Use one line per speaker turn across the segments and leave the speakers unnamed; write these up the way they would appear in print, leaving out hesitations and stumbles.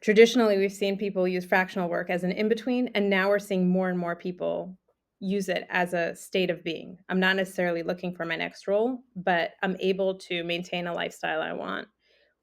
Traditionally, we've seen people use fractional work as an in-between, and now we're seeing more and more people use it as a state of being. I'm not necessarily looking for my next role, but I'm able to maintain a lifestyle I want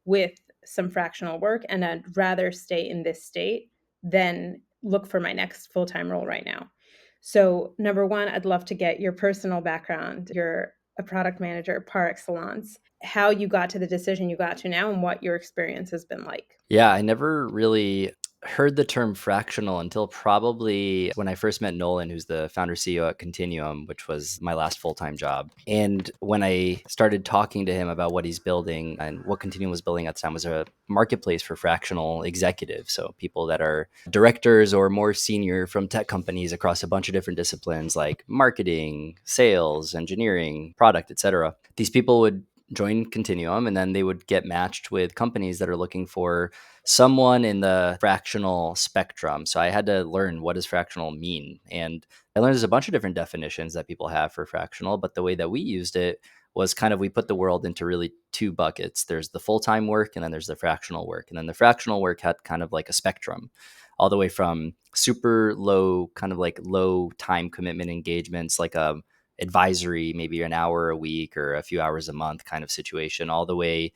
with some fractional work, and I'd rather stay in this state than look for my next full-time role right now. So, number one, I'd love to get your personal background. You're a product manager par excellence, how you got to the decision you got to now, and what your experience has been like.
Yeah, I never really heard the term fractional until probably when I first met Nolan, who's the founder CEO at Continuum, which was my last full-time job. And when I started talking to him about what he's building and what Continuum was building at the time was a marketplace for fractional executives. So people that are directors or more senior from tech companies across a bunch of different disciplines like marketing, sales, engineering, product, etc. These people would join Continuum and then they would get matched with companies that are looking for someone in the fractional spectrum. So I had to learn, what does fractional mean? And I learned there's a bunch of different definitions that people have for fractional, but the way that we used it was kind of, we put the world into really two buckets. There's the full-time work and then there's the fractional work. And then the fractional work had kind of like a spectrum, all the way from super low, kind of like low time commitment engagements, like a advisory, maybe an hour a week or a few hours a month kind of situation, all the way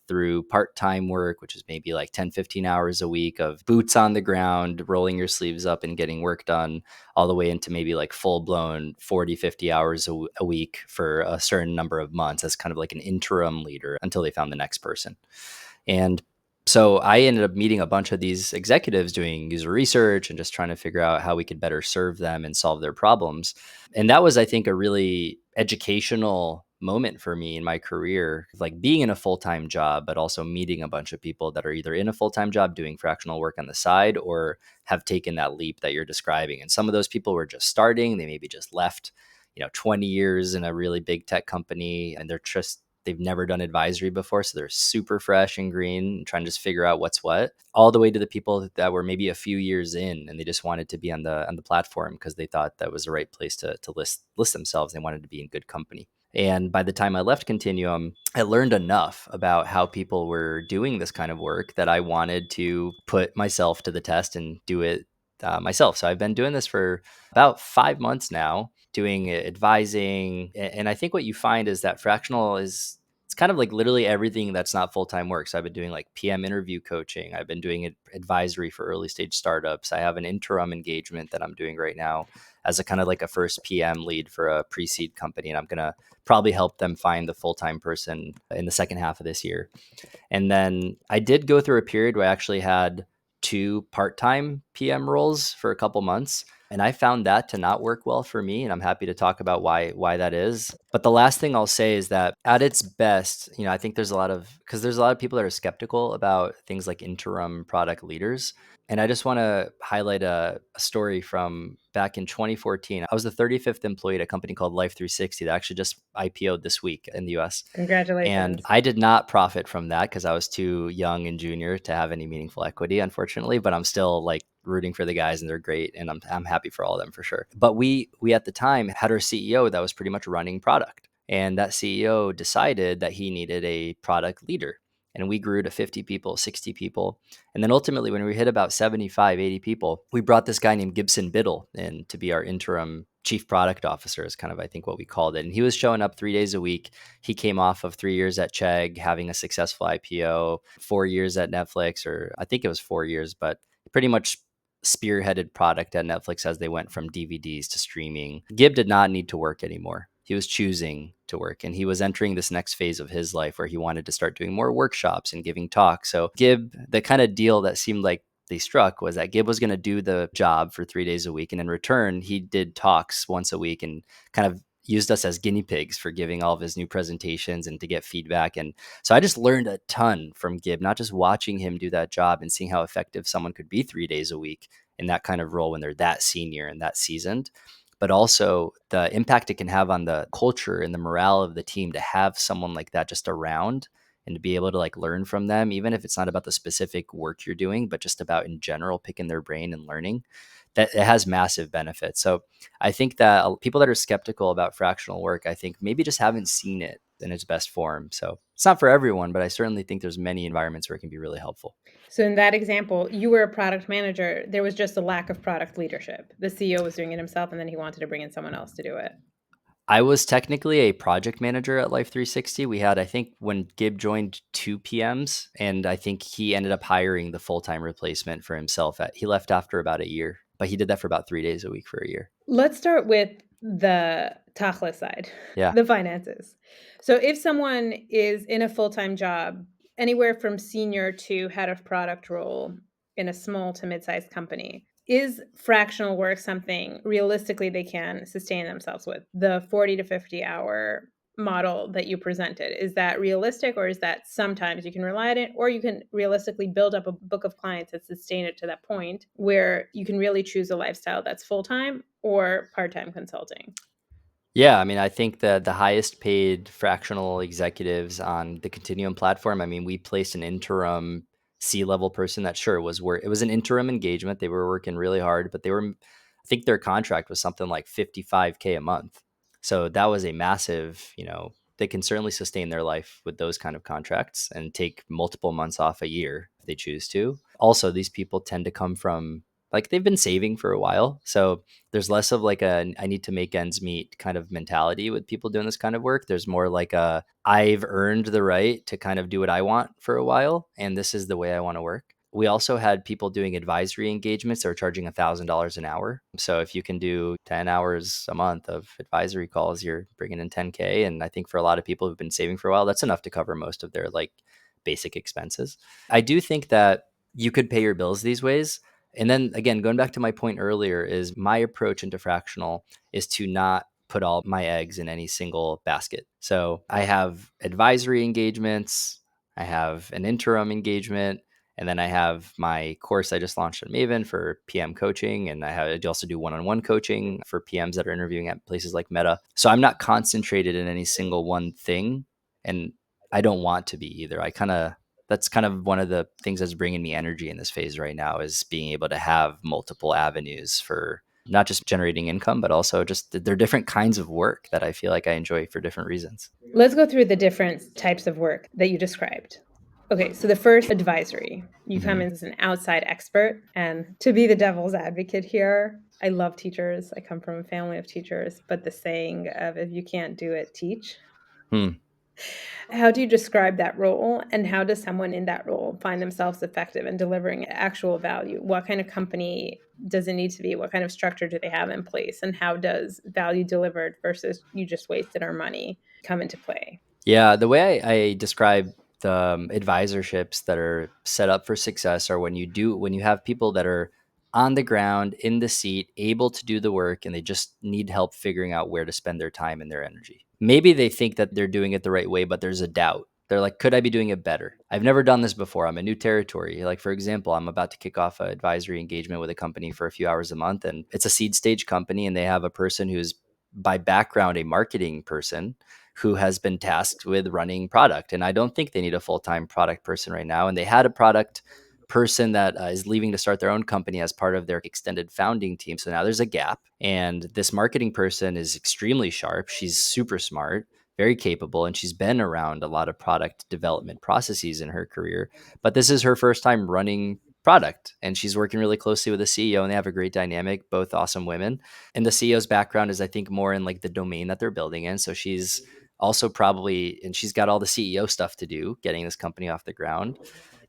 through part-time work, which is maybe like 10, 15 hours a week of boots on the ground, rolling your sleeves up and getting work done, all the way into maybe like full-blown 40, 50 hours a week for a certain number of months as kind of like an interim leader until they found the next person. And so I ended up meeting a bunch of these executives doing user research and just trying to figure out how we could better serve them and solve their problems. And that was, I think, a really educational moment for me in my career, like being in a full-time job, but also meeting a bunch of people that are either in a full-time job doing fractional work on the side or have taken that leap that you're describing. And some of those people were just starting, they maybe just left, 20 years in a really big tech company, and they've never done advisory before. So they're super fresh and green and trying to just figure out what's what, all the way to the people that were maybe a few years in and they just wanted to be on the platform because they thought that was the right place to list themselves. They wanted to be in good company. And by the time I left Continuum, I learned enough about how people were doing this kind of work that I wanted to put myself to the test and do it myself. So I've been doing this for about 5 months now, doing advising. And I think what you find is that fractional it's kind of like literally everything that's not full-time work. So I've been doing like PM interview coaching. I've been doing advisory for early stage startups. I have an interim engagement that I'm doing right now as a kind of like a first PM lead for a pre-seed company. And I'm going to probably help them find the full-time person in the second half of this year. And then I did go through a period where I actually had 2 part-time PM roles for a couple months. And I found that to not work well for me. And I'm happy to talk about why that is. But the last thing I'll say is that at its best, I think there's a lot of people that are skeptical about things like interim product leaders. And I just want to highlight a story from back in 2014. I was the 35th employee at a company called Life 360 that actually just IPO'd this week in the US. And
Congratulations.
I did not profit from that because I was too young and junior to have any meaningful equity, unfortunately. But I'm still like rooting for the guys, and they're great, and I'm happy for all of them for sure. But we at the time had our CEO that was pretty much running product, and that CEO decided that he needed a product leader. And we grew to 50 people, 60 people. And then ultimately, when we hit about 75, 80 people, we brought this guy named Gibson Biddle in to be our interim chief product officer, is kind of, I think, what we called it. And he was showing up 3 days a week. He came off of 3 years at Chegg, having a successful IPO, 4 years at Netflix, or I think it was 4 years, but pretty much spearheaded product at Netflix as they went from DVDs to streaming. Gib did not need to work anymore. He was choosing to work, and he was entering this next phase of his life where he wanted to start doing more workshops and giving talks. So Gib, the kind of deal that seemed like they struck was that Gib was going to do the job for 3 days a week. And in return, he did talks once a week and kind of used us as guinea pigs for giving all of his new presentations and to get feedback. And so I just learned a ton from Gib, not just watching him do that job and seeing how effective someone could be 3 days a week in that kind of role when they're that senior and that seasoned, but also the impact it can have on the culture and the morale of the team to have someone like that just around and to be able to like learn from them, even if it's not about the specific work you're doing, but just about in general, picking their brain and learning. That it has massive benefits. So I think that people that are skeptical about fractional work, I think maybe just haven't seen it in its best form. So It's not for everyone, but I certainly think there's many environments where it can be really helpful.
So in that example, you were a product manager. There was just a lack of product leadership. The CEO was doing it himself, and then he wanted to bring in someone else to do it.
I was technically a project manager at Life 360. We had, I think, when Gib joined, two PMs, and I think he ended up hiring the full time replacement for himself. He left after about a year, but he did that for about 3 days a week for a year.
Let's start with the tachlis side,
Yeah.
the finances. So if someone is in a full-time job, anywhere from senior to head of product role in a small to mid-sized company, is fractional work something realistically they can sustain themselves with? The 40 to 50 hour model that you presented, is that realistic, or is that sometimes you can rely on it, or you can realistically build up a book of clients that sustain it to that point where you can really choose a lifestyle that's full-time or part-time consulting?
Yeah, I mean, I think that the highest paid fractional executives on the Continuum platform, I mean, we placed an interim C-level person that sure was work. It was an interim engagement. They were working really hard, but I think their contract was something like 55K a month. So that was a massive, they can certainly sustain their life with those kind of contracts and take multiple months off a year if they choose to. Also, these people tend to come from, like, they've been saving for a while. So there's less of like a I need to make ends meet kind of mentality with people doing this kind of work. There's more like a I've earned the right to kind of do what I want for a while, and this is the way I want to work. We also had people doing advisory engagements that were charging $1,000 an hour. So if you can do 10 hours a month of advisory calls, you're bringing in 10K. And I think for a lot of people who've been saving for a while, that's enough to cover most of their like basic expenses. I do think that you could pay your bills these ways. And then again, going back to my point earlier, is my approach into fractional is to not put all my eggs in any single basket. So I have advisory engagements, I have an interim engagement, and then I have my course I just launched at Maven for PM coaching. And I also do one-on-one coaching for PMs that are interviewing at places like Meta. So I'm not concentrated in any single one thing. And I don't want to be either. That's kind of one of the things that's bringing me energy in this phase right now, is being able to have multiple avenues for not just generating income, but also just they're different kinds of work that I feel like I enjoy for different reasons.
Let's go through the different types of work that you described. Okay, so the first, advisory. You come
Mm-hmm.
in as an outside expert, and to be the devil's advocate here, I love teachers. I come from a family of teachers, but the saying of if you can't do it, teach.
Hmm.
How do you describe that role, and how does someone in that role find themselves effective in delivering actual value? What kind of company does it need to be? What kind of structure do they have in place? And how does value delivered versus you just wasted our money come into play?
Yeah, the way I describe the advisorships that are set up for success are when you have people that are on the ground in the seat, able to do the work, and they just need help figuring out where to spend their time and their energy. Maybe they think that they're doing it the right way, but there's a doubt. They're like, could I be doing it better? I've never done this before. I'm a new territory. Like, for example, I'm about to kick off an advisory engagement with a company for a few hours a month, and it's a seed stage company, and they have a person who's by background a marketing person who has been tasked with running product. And I don't think they need a full-time product person right now. And they had a product person that is leaving to start their own company as part of their extended founding team. So now there's a gap. And this marketing person is extremely sharp. She's super smart, very capable, and she's been around a lot of product development processes in her career. But this is her first time running product, and she's working really closely with the CEO, and they have a great dynamic, both awesome women. And the CEO's background is, I think, more in like the domain that they're building in. So she's also probably, and she's got all the CEO stuff to do, getting this company off the ground.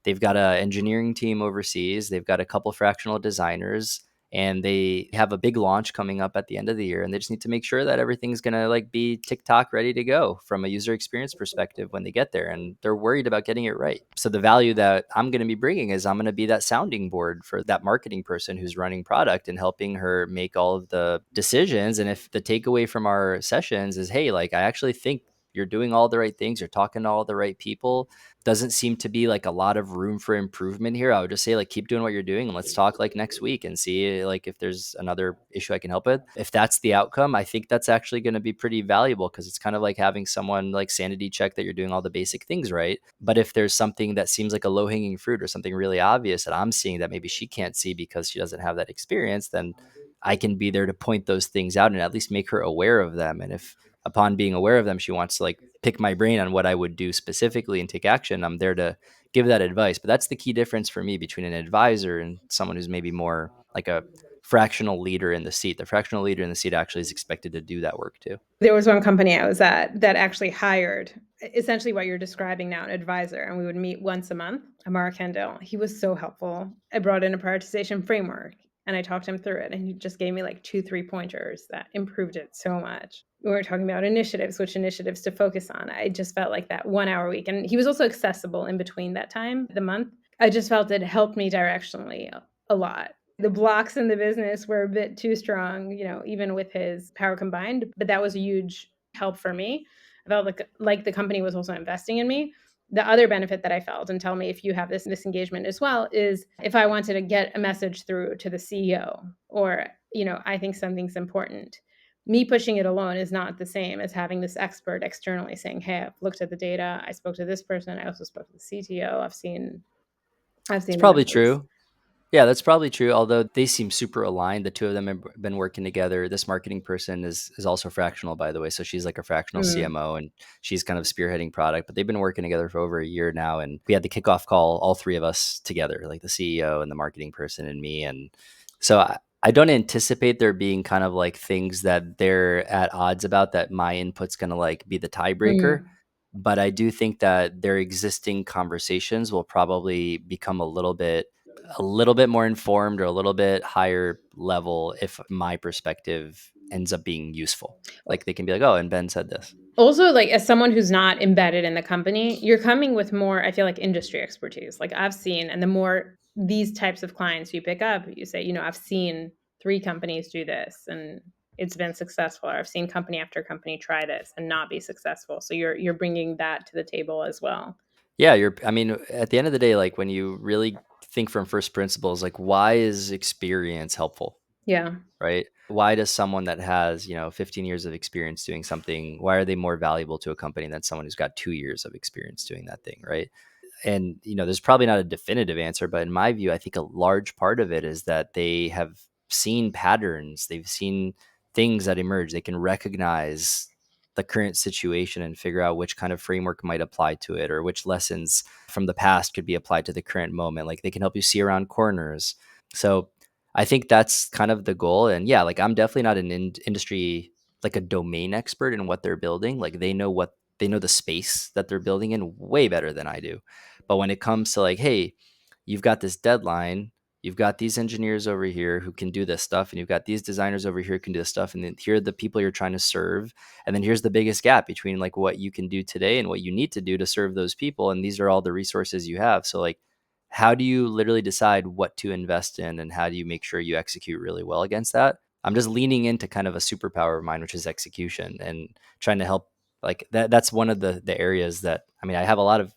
They've got an engineering team overseas. They've got a couple fractional designers, and they have a big launch coming up at the end of the year. And they just need to make sure that everything's going to like be TikTok ready to go from a user experience perspective when they get there. And they're worried about getting it right. So the value that I'm going to be bringing is I'm going to be that sounding board for that marketing person who's running product and helping her make all of the decisions. And if the takeaway from our sessions is, hey, like, I actually think you're doing all the right things, you're talking to all the right people, doesn't seem to be like a lot of room for improvement here, I would just say, like, keep doing what you're doing and let's talk like next week and see like if there's another issue I can help with. If that's the outcome, I think that's actually going to be pretty valuable, because it's kind of like having someone like sanity check that you're doing all the basic things right. But if there's something that seems like a low hanging fruit or something really obvious that I'm seeing that maybe she can't see because she doesn't have that experience, then I can be there to point those things out and at least make her aware of them. And if upon being aware of them, she wants to like pick my brain on what I would do specifically and take action. I'm there to give that advice. But that's the key difference for me between an advisor and someone who's maybe more like a fractional leader in the seat. The fractional leader in the seat actually is expected to do that work too.
There was one company I was at that actually hired essentially what you're describing now, an advisor, and we would meet once a month. Amar Kendall, he was so helpful. I brought in a prioritization framework and I talked him through it, and he just gave me like 2-3 pointers that improved it so much. We were talking about initiatives, which initiatives to focus on. I just felt like that 1 hour week, and he was also accessible in between that time, the month. I just felt it helped me directionally a lot. The blocks in the business were a bit too strong, even with his power combined, but that was a huge help for me. I felt like the company was also investing in me. The other benefit that I felt, and tell me if you have this engagement as well, is if I wanted to get a message through to the CEO, or I think something's important, me pushing it alone is not the same as having this expert externally saying, hey, I've looked at the data, I spoke to this person, I also spoke to the CTO, I've
It's
seen the
probably
numbers.
true. Yeah, that's probably true. Although they seem super aligned, the two of them have been working together. This marketing person is also fractional, by the way. So she's like a fractional
Mm.
CMO, and she's kind of spearheading product. But they've been working together for over a year now, and we had the kickoff call, all three of us together, like the CEO and the marketing person and me. And so I don't anticipate there being kind of like things that they're at odds about that my input's going to like be the tiebreaker.
Mm.
But I do think that their existing conversations will probably become a little bit more informed or a little bit higher level if my perspective ends up being useful. Like they can be like, oh, and Ben said this.
Also, like, as someone who's not embedded in the company, you're coming with more, I feel like, industry expertise. Like, I've seen, and the more these types of clients you pick up, you say, I've seen 3 companies do this and it's been successful, or I've seen company after company try this and not be successful. So you're bringing that to the table as well.
Yeah, I mean, at the end of the day, like when you really think from first principles, like why is experience helpful?
Yeah.
Right? Why does someone that has, 15 years of experience doing something, why are they more valuable to a company than someone who's got 2 years of experience doing that thing? Right. And there's probably not a definitive answer, but in my view, I think a large part of it is that they have seen patterns, they've seen things that emerge, they can recognize the current situation and figure out which kind of framework might apply to it, or which lessons from the past could be applied to the current moment. Like they can help you see around corners. So I think that's kind of the goal. And yeah, like I'm definitely not an industry, like a domain expert in what they're building. Like they know the space that they're building in way better than I do. But when it comes to like, hey, you've got this deadline, you've got these engineers over here who can do this stuff, and you've got these designers over here who can do this stuff, and then here are the people you're trying to serve, and then here's the biggest gap between like what you can do today and what you need to do to serve those people, and these are all the resources you have. So like, how do you literally decide what to invest in, and how do you make sure you execute really well against that? I'm just leaning into kind of a superpower of mine, which is execution, and trying to help like that's one of the areas that, I mean, I have a lot of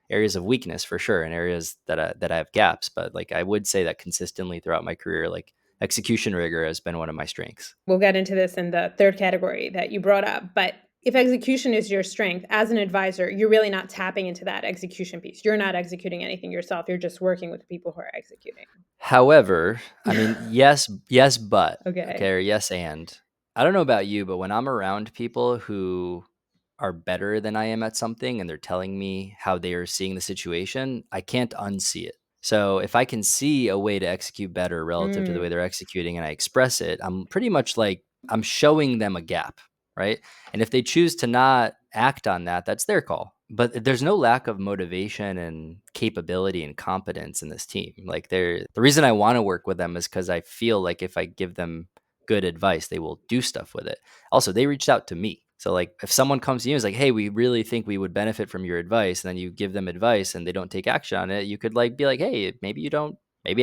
areas of weakness for sure, and areas that I have gaps, but like I would say that consistently throughout my career, like execution rigor has been one of my strengths.
We'll get into this in the third category that you brought up, but if execution is your strength as an advisor, you're really not tapping into that execution piece. You're not executing anything yourself. You're just working with people who are executing.
However, I mean, yes, but okay,
Okay.
or yes, and I don't know about you, but when I'm around people who are better than I am at something and they're telling me how they are seeing the situation, I can't unsee it. So if I can see a way to execute better relative to the way
Mm.
they're executing and I express it, I'm pretty much like I'm showing them a gap, right? And if they choose to not act on that, that's their call. But there's no lack of motivation and capability and competence in this team. Like the reason I want to work with them is because I feel like if I give them good advice, they will do stuff with it. Also, they reached out to me. So like if someone comes to you and is like, hey, we really think we would benefit from your advice, and then you give them advice and they don't take action on it, you could like be like, hey, maybe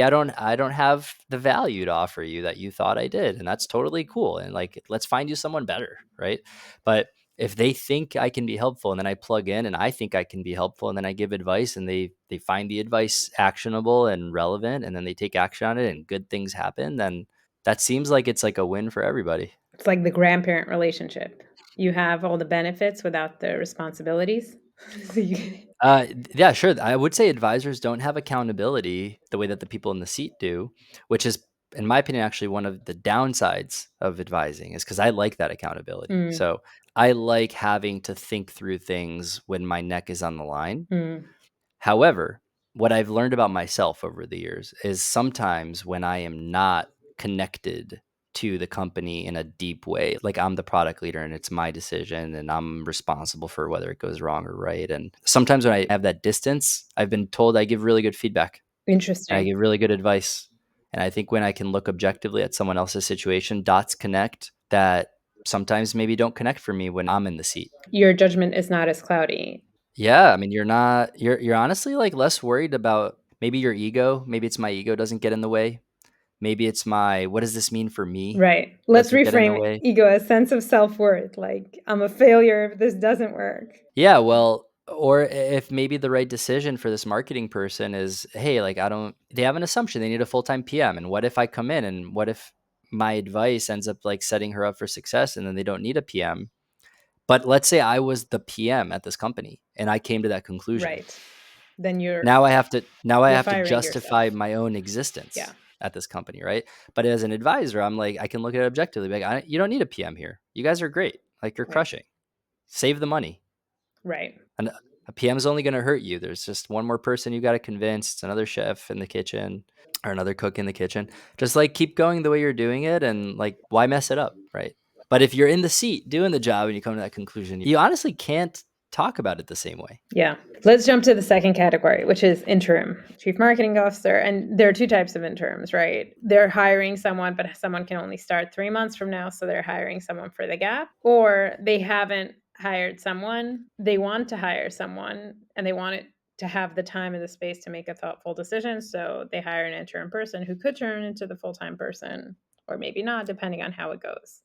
I don't have the value to offer you that you thought I did. And that's totally cool. And like let's find you someone better. Right. But if they think I can be helpful and then I plug in and I think I can be helpful and then I give advice and they find the advice actionable and relevant and then they take action on it and good things happen, then that seems like it's like a win for everybody.
It's like the grandparent relationship. You have all the benefits without the responsibilities. So
Yeah, sure. I would say advisors don't have accountability the way that the people in the seat do, which is, in my opinion, actually one of the downsides of advising, is because I like that accountability.
Mm.
So I like having to think through things when my neck is on the line.
Mm.
However, what I've learned about myself over the years is sometimes when I am not connected to the company in a deep way, like I'm the product leader and it's my decision and I'm responsible for whether it goes wrong or right. And sometimes when I have that distance, I've been told I give really good feedback and I
Interesting.
give really good advice. And I think when I can look objectively at someone else's situation, dots connect that sometimes maybe don't connect for me when I'm in the seat.
Your judgment is not as cloudy.
Yeah, I mean, you're honestly, like, less worried about maybe your ego, maybe it's my ego doesn't get in the way. Maybe it's my, "What does this mean for me?"
Right. Let's
doesn't get in the
reframe
way.
ego as sense of self-worth, like, "I'm a failure if this doesn't work."
Yeah, well, or if maybe the right decision for this marketing person is, "Hey, like, I don't," they have an assumption they need a full-time PM, and what if I come in and what if my advice ends up, like, setting her up for success and then they don't need a PM? But let's say I was the PM at this company and I came to that conclusion.
Right. Then
Now I
you're
have to
firing
justify
yourself.
my own
Yeah,
existence at this company, right? But as an advisor, I'm like, I can look at it objectively, like, you don't need a PM here. You guys are great. Like, you're
right,
crushing. Save the money.
right.
And a PM is only going to hurt you. There's just one more person you got to convince. It's another chef in the kitchen or another cook in the kitchen. Just like keep going the way you're doing it, and like, why mess it up, right? But if you're in the seat doing the job and you come to that conclusion, you honestly can't talk about it the same way.
Yeah. Let's jump to the second category, which is interim, chief marketing officer. And there are two types of interims, right? They're hiring someone, but someone can only start 3 months from now. So they're hiring someone for the gap, or they haven't hired someone. They want to hire someone and they want it to have the time and the space to make a thoughtful decision. So they hire an interim person who could turn into the full time person, or maybe not, depending on how it goes.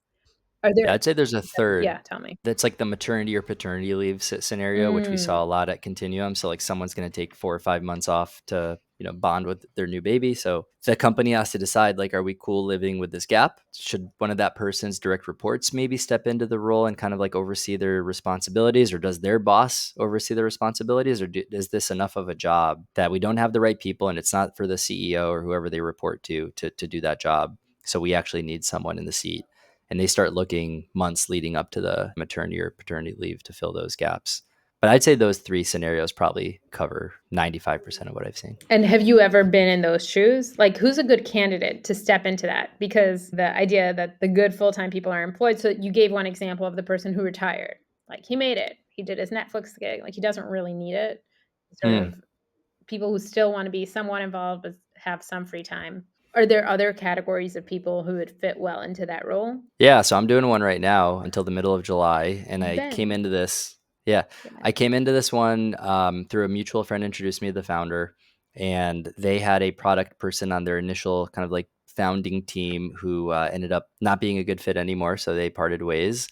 Are
Yeah,
there,
I'd say there's a third.
yeah, tell me.
That's like the maternity or paternity leave scenario, which we
Mm,
saw a lot at Continuum. So like someone's going to take 4 or 5 months off to, bond with their new baby. So the company has to decide, like, are we cool living with this gap? Should one of that person's direct reports maybe step into the role and kind of like oversee their responsibilities, or does their boss oversee their responsibilities, or is this enough of a job that we don't have the right people and it's not for the CEO or whoever they report to do that job? So we actually need someone in the seat, and they start looking months leading up to the maternity or paternity leave to fill those gaps. But I'd say those three scenarios probably cover 95% of what I've seen.
And have you ever been in those shoes? Like, who's a good candidate to step into that? Because the idea that the good full time people are employed. So you gave one example of the person who retired. Like, he made it. He did his Netflix gig. Like, he doesn't really need it. Sort
Hmm.
of people who still want to be somewhat involved but have some free time. Are there other categories of people who would fit well into that role?
Yeah, so I'm doing one right now until the middle of July, and I came
Ben.
into this. Yeah, I
Goodness.
came into this one through a mutual friend introduced me to the founder, and they had a product person on their initial kind of like founding team who ended up not being a good fit anymore, so they parted ways,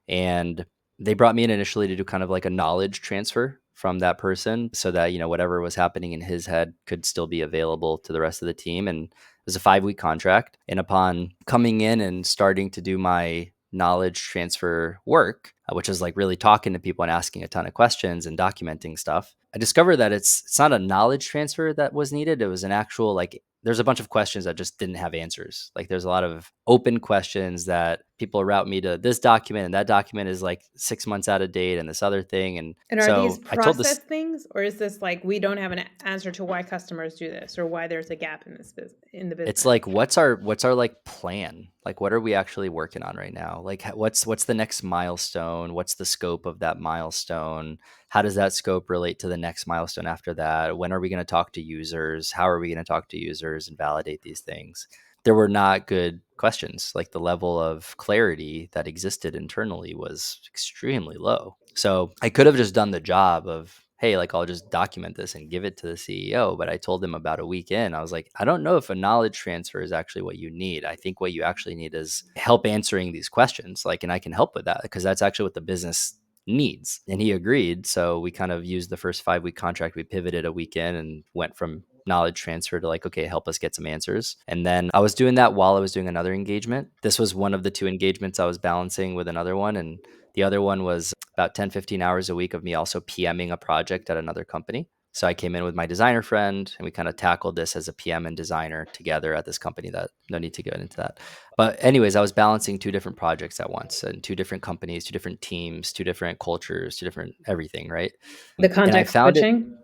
and they brought me in initially to do kind of like a knowledge transfer from that person, so that whatever was happening in his head could still be available to the rest of the team. And it was a 5-week contract. And upon coming in and starting to do my knowledge transfer work, which is like really talking to people and asking a ton of questions and documenting stuff, I discovered that it's not a knowledge transfer that was needed. It was an actual, like, there's a bunch of questions that just didn't have answers. Like, there's a lot of open questions that people route me to this document, and that document is like 6 months out of date, and this other thing. And
And are these
so I told
process
this,
things, or is this like we don't have an answer to why customers do this, or why there's a gap in the
it's
business?
like, what's our like plan? Like, what are we actually working on right now? Like, what's the next milestone? What's the scope of that milestone? How does that scope relate to the next milestone after that? When are we going to talk to users? How are we going to talk to users and validate these things? There were not good questions. Like, the level of clarity that existed internally was extremely low. So I could have just done the job of, hey, like, I'll just document this and give it to the CEO. But I told him about a week in, I was like, I don't know if a knowledge transfer is actually what you need. I think what you actually need is help answering these questions. Like, and I can help with that because that's actually what the business needs. And he agreed. So we kind of used the first 5-week contract. We pivoted a week in and went from knowledge transfer to like, okay, help us get some answers. And then I was doing that while I was doing another engagement. This was one of the two engagements I was balancing with another one. And the other one was about 10, 15 hours a week of me also PMing a project at another company. So I came in with my designer friend and we kind of tackled this as a PM and designer together at this company. That no need to go into that. But anyways, I was balancing two different projects at once and two different companies, two different teams, two different cultures, two different everything, right?
The
And
context switching?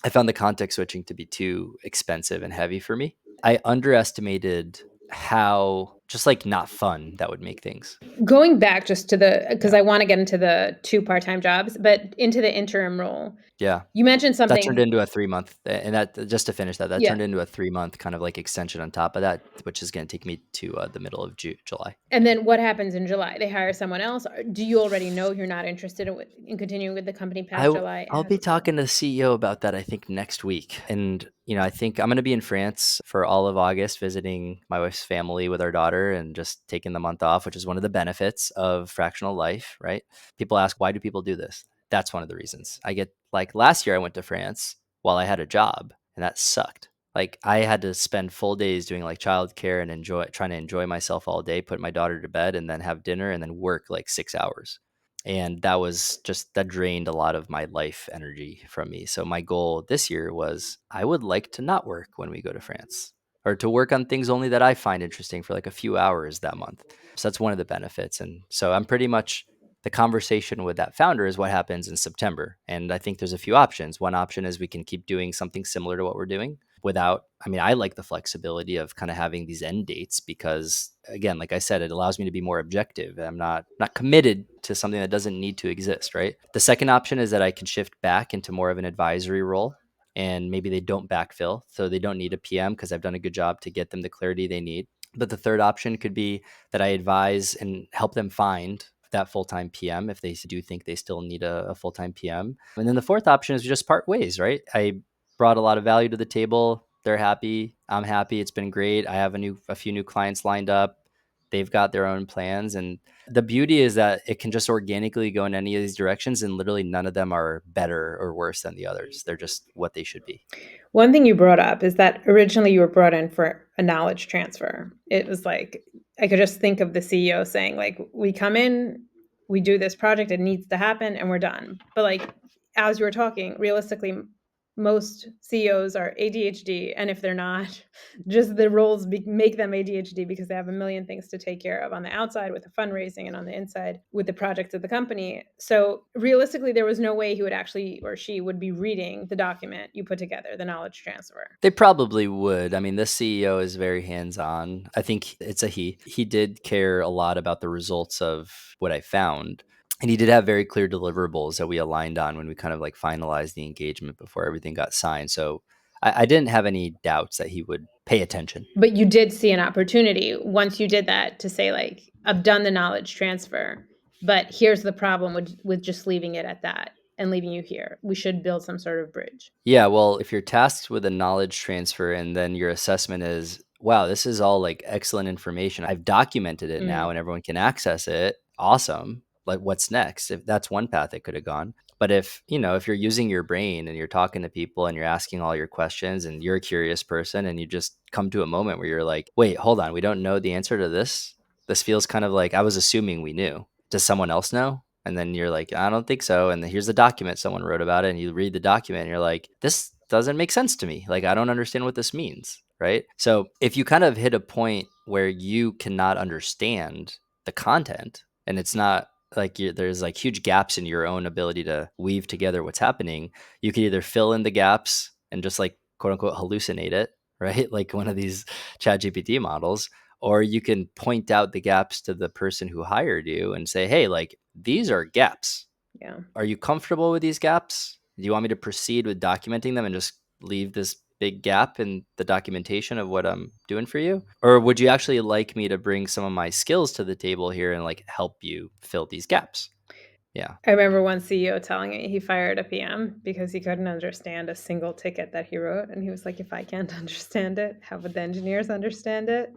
I found the context switching to be too expensive and heavy for me. I underestimated how just like not fun that would make things.
Going back just to because
Yeah.
I wanna get into the 2 part-time jobs, but into the interim role,
Yeah.
you mentioned
That turned
something.
into a 3 month, and that just to finish that, that
Yeah,
turned into a 3 month kind of like extension on top of that, which is going to take me to the middle of July.
and then what happens in July? They hire someone else? Or do you already know you're not interested in continuing with the company past July?
I'll
How
be
does it go?
talking to the CEO about that, I think, next week. And, I think I'm going to be in France for all of August visiting my wife's family with our daughter and just taking the month off, which is one of the benefits of fractional life, right? People ask, why do people do this? That's one of the reasons. I get like last year I went to France while I had a job and that sucked. Like I had to spend full days doing like childcare and trying to enjoy myself all day, put my daughter to bed and then have dinner and then work like 6 hours, and that drained a lot of my life energy from me. So my goal this year was I would like to not work when we go to France, or to work on things only that I find interesting for like a few hours that month. So that's one of the benefits. And so I'm pretty much, the conversation with that founder is what happens in September. And I think there's a few options. One option is we can keep doing something similar to what we're doing without, I mean, I like the flexibility of kind of having these end dates because again, like I said, it allows me to be more objective. I'm not committed to something that doesn't need to exist, right? The second option is that I can shift back into more of an advisory role, and maybe they don't backfill, so they don't need a PM because I've done a good job to get them the clarity they need. But the third option could be that I advise and help them find that full-time PM if they do think they still need a full-time PM. And then the fourth option is we just part ways, right? I brought a lot of value to the table. They're happy. I'm happy. It's been great. I have a few new clients lined up. They've got their own plans. And the beauty is that it can just organically go in any of these directions, and literally none of them are better or worse than the others. They're just what they should be.
One thing you brought up is that originally you were brought in for a knowledge transfer. It was like I could just think of the CEO saying, like, we come in, we do this project, it needs to happen, and we're done. But like as you were talking, realistically, most CEOs are ADHD, and if they're not, just the roles make them ADHD because they have a million things to take care of on the outside with the fundraising and on the inside with the projects of the company. So realistically, there was no way he would actually or she would be reading the document you put together, the knowledge transfer.
They probably would. I mean, this CEO is very hands-on. I think it's a he. He did care a lot about the results of what I found. And he did have very clear deliverables that we aligned on when we kind of like finalized the engagement before everything got signed. So I didn't have any doubts that he would pay attention.
But you did see an opportunity once you did that to say, like, I've done the knowledge transfer, but here's the problem with just leaving it at that and leaving you here. We should build some sort of bridge.
Yeah, well, if you're tasked with a knowledge transfer and then your assessment is, wow, this is all like excellent information. I've documented it now
Mm.
and everyone can access it. Awesome. Like what's next? If that's one path it could have gone. But if you're using your brain and you're talking to people and you're asking all your questions and you're a curious person and you just come to a moment where you're like, wait, hold on, we don't know the answer to this. This feels kind of like I was assuming we knew. Does someone else know? And then you're like, I don't think so. And then here's the document someone wrote about it. And you read the document and you're like, this doesn't make sense to me. Like, I don't understand what this means. Right. So if you kind of hit a point where you cannot understand the content and it's not like there's like huge gaps in your own ability to weave together what's happening, you can either fill in the gaps and just like quote unquote hallucinate it, right? Like one of these chat GPT models, or you can point out the gaps to the person who hired you and say, hey, like these are gaps.
Yeah.
Are you comfortable with these gaps? Do you want me to proceed with documenting them and just leave this big gap in the documentation of what I'm doing for you? Or would you actually like me to bring some of my skills to the table here and like help you fill these gaps? Yeah.
I remember one CEO telling me he fired a PM because he couldn't understand a single ticket that he wrote. And he was like, if I can't understand it, how would the engineers understand it?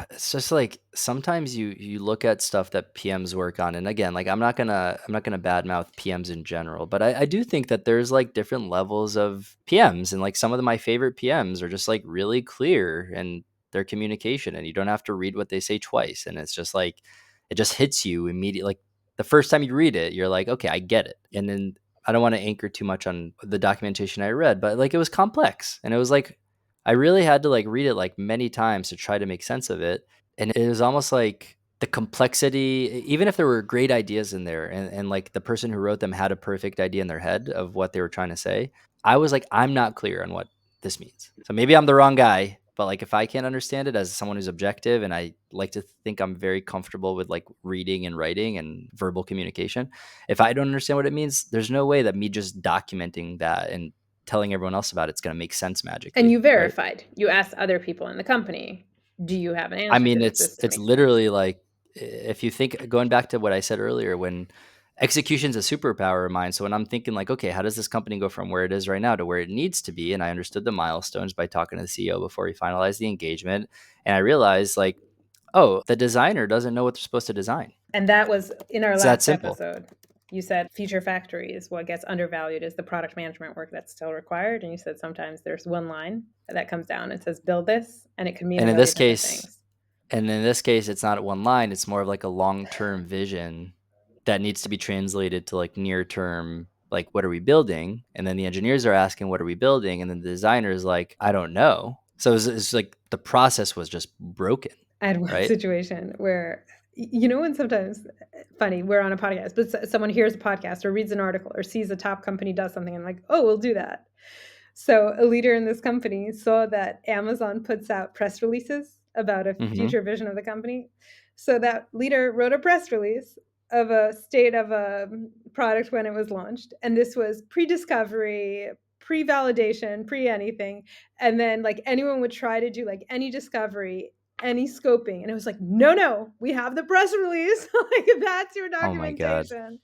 It's just like sometimes you look at stuff that PMs work on, and again, like I'm not gonna badmouth PMs in general, but I do think that there's like different levels of PMs, and like some of my favorite PMs are just like really clear in their communication, and you don't have to read what they say twice, and it's just like it just hits you immediately. Like the first time you read it, you're like, okay, I get it, and then I don't want to anchor too much on the documentation I read, but like it was complex, and it was like I really had to like read it like many times to try to make sense of it. And it was almost like the complexity, even if there were great ideas in there, and like the person who wrote them had a perfect idea in their head of what they were trying to say, I was like, I'm not clear on what this means. So maybe I'm the wrong guy, but like if I can't understand it as someone who's objective, and I like to think I'm very comfortable with like reading and writing and verbal communication, if I don't understand what it means, there's no way that me just documenting that and telling everyone else about it's going to make sense
And
magically,
you
right?
verified. You asked other people in the company, "Do you have an
I
answer to
mean,
this? Does this
it's
make sense?"
literally like if you think going back to what I said earlier, when execution's a superpower of mine. So when I'm thinking like, okay, how does this company go from where it is right now to where it needs to be? And I understood the milestones by talking to the CEO before we finalized the engagement. And I realized like, oh, the designer doesn't know what they're supposed to design.
And that was in our
It's that
last
simple.
episode. You said feature factory is what gets undervalued is the product management work that's still required. And you said sometimes there's one line that comes down and says, build this, and it can mean a
And in
million
this
different
case,
things.
it's not one line. It's more of like a long-term vision that needs to be translated to like near-term, like what are we building? And then the engineers are asking, what are we building? And then the designer is like, I don't know. So it's like the process was just broken,
I had one
right?
situation where, you know, when sometimes, funny, we're on a podcast, but someone hears a podcast or reads an article or sees a top company does something and like, oh, we'll do that. So a leader in this company saw that Amazon puts out press releases about a
Hmm.
future vision of the company. So that leader wrote a press release of a state of a product when it was launched. And this was pre-discovery, pre-validation, pre-anything. And then like anyone would try to do like any discovery, any scoping. And it was like, no, we have the press release. Like that's your
Oh my God.
documentation.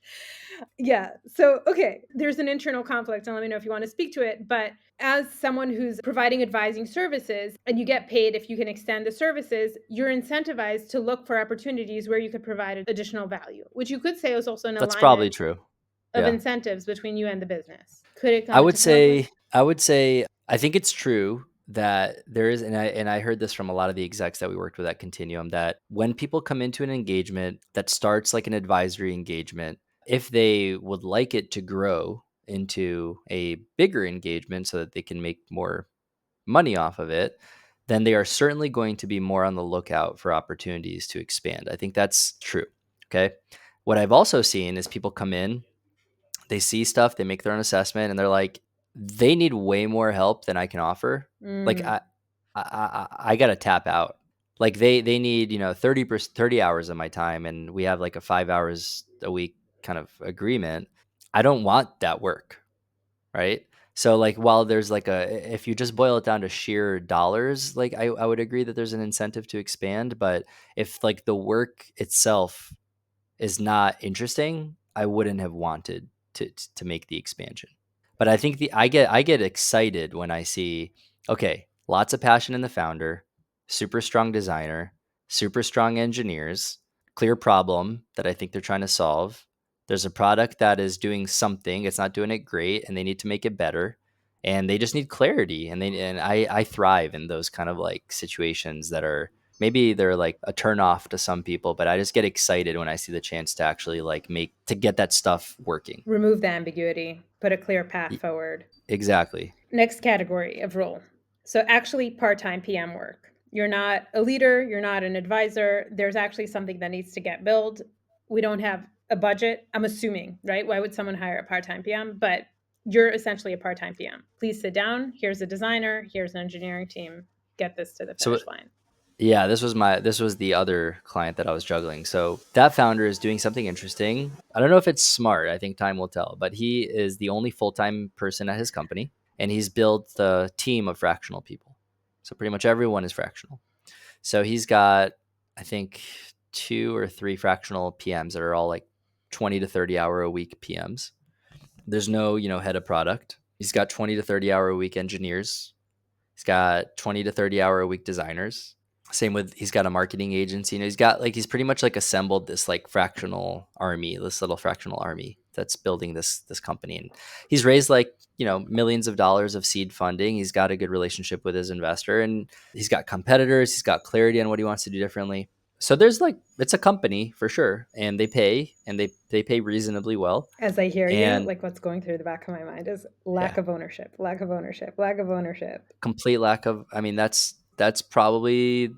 Yeah. So, okay, there's an internal conflict, and let me know if you want to speak to it. But as someone who's providing advising services and you get paid if you can extend the services, you're incentivized to look for opportunities where you could provide additional value, which you could say is also an
That's probably
alignment
true.
of
Yeah.
incentives between you and the business. Could it
I
come
would
into conflict?
say I would say I think it's true that there is, and I heard this from a lot of the execs that we worked with at Continuum, that when people come into an engagement that starts like an advisory engagement, if they would like it to grow into a bigger engagement so that they can make more money off of it, then they are certainly going to be more on the lookout for opportunities to expand. I think that's true. Okay. What I've also seen is people come in, they see stuff, they make their own assessment, and they're like, they need way more help than I can offer. Like
Mm.
I gotta tap out. Like they need 30 hours of my time, and we have like a 5 hours a week kind of agreement. I don't want that work, right? So like while there's like a if you just boil it down to sheer dollars, like I would agree that there's an incentive to expand, but if like the work itself is not interesting, I wouldn't have wanted to make the expansion. But I think the I get excited when I see, okay, lots of passion in the founder, super strong designer, super strong engineers, clear problem that I think they're trying to solve. There's a product that is doing something, it's not doing it great, and they need to make it better. And they just need clarity. And I thrive in those kind of like situations that are maybe they're like a turn off to some people, but I just get excited when I see the chance to actually like make to get that stuff working.
Remove the ambiguity, put a clear path
Y-
forward.
Exactly.
Next category of role. So, actually, part time PM work. You're not a leader, you're not an advisor. There's actually something that needs to get built. We don't have a budget, I'm assuming, right? Why would someone hire a part time PM? But you're essentially a part time PM. Please sit down. Here's a designer, here's an engineering team. Get this to the
So
finish line.
yeah, this was the other client that I was juggling. So that founder is doing something interesting. I don't know if it's smart. I think time will tell, but he is the only full-time person at his company, and he's built the team of fractional people. So pretty much everyone is fractional. So he's got, I think, 2 or 3 fractional PMs that are all like 20 to 30 hour a week PMs. There's no, head of product. He's got 20 to 30 hour a week engineers. He's got 20 to 30 hour a week designers. Same with he's got a marketing agency. He's got like he's pretty much like assembled this like fractional army, this little fractional army that's building this company. And he's raised like, millions of dollars of seed funding. He's got a good relationship with his investor, and he's got competitors, he's got clarity on what he wants to do differently. So there's like, it's a company for sure, and they pay reasonably well.
As I hear you,
And
like what's going through the back of my mind is lack
yeah,
of ownership, lack of ownership, lack of ownership.
complete lack of, I mean, that's probably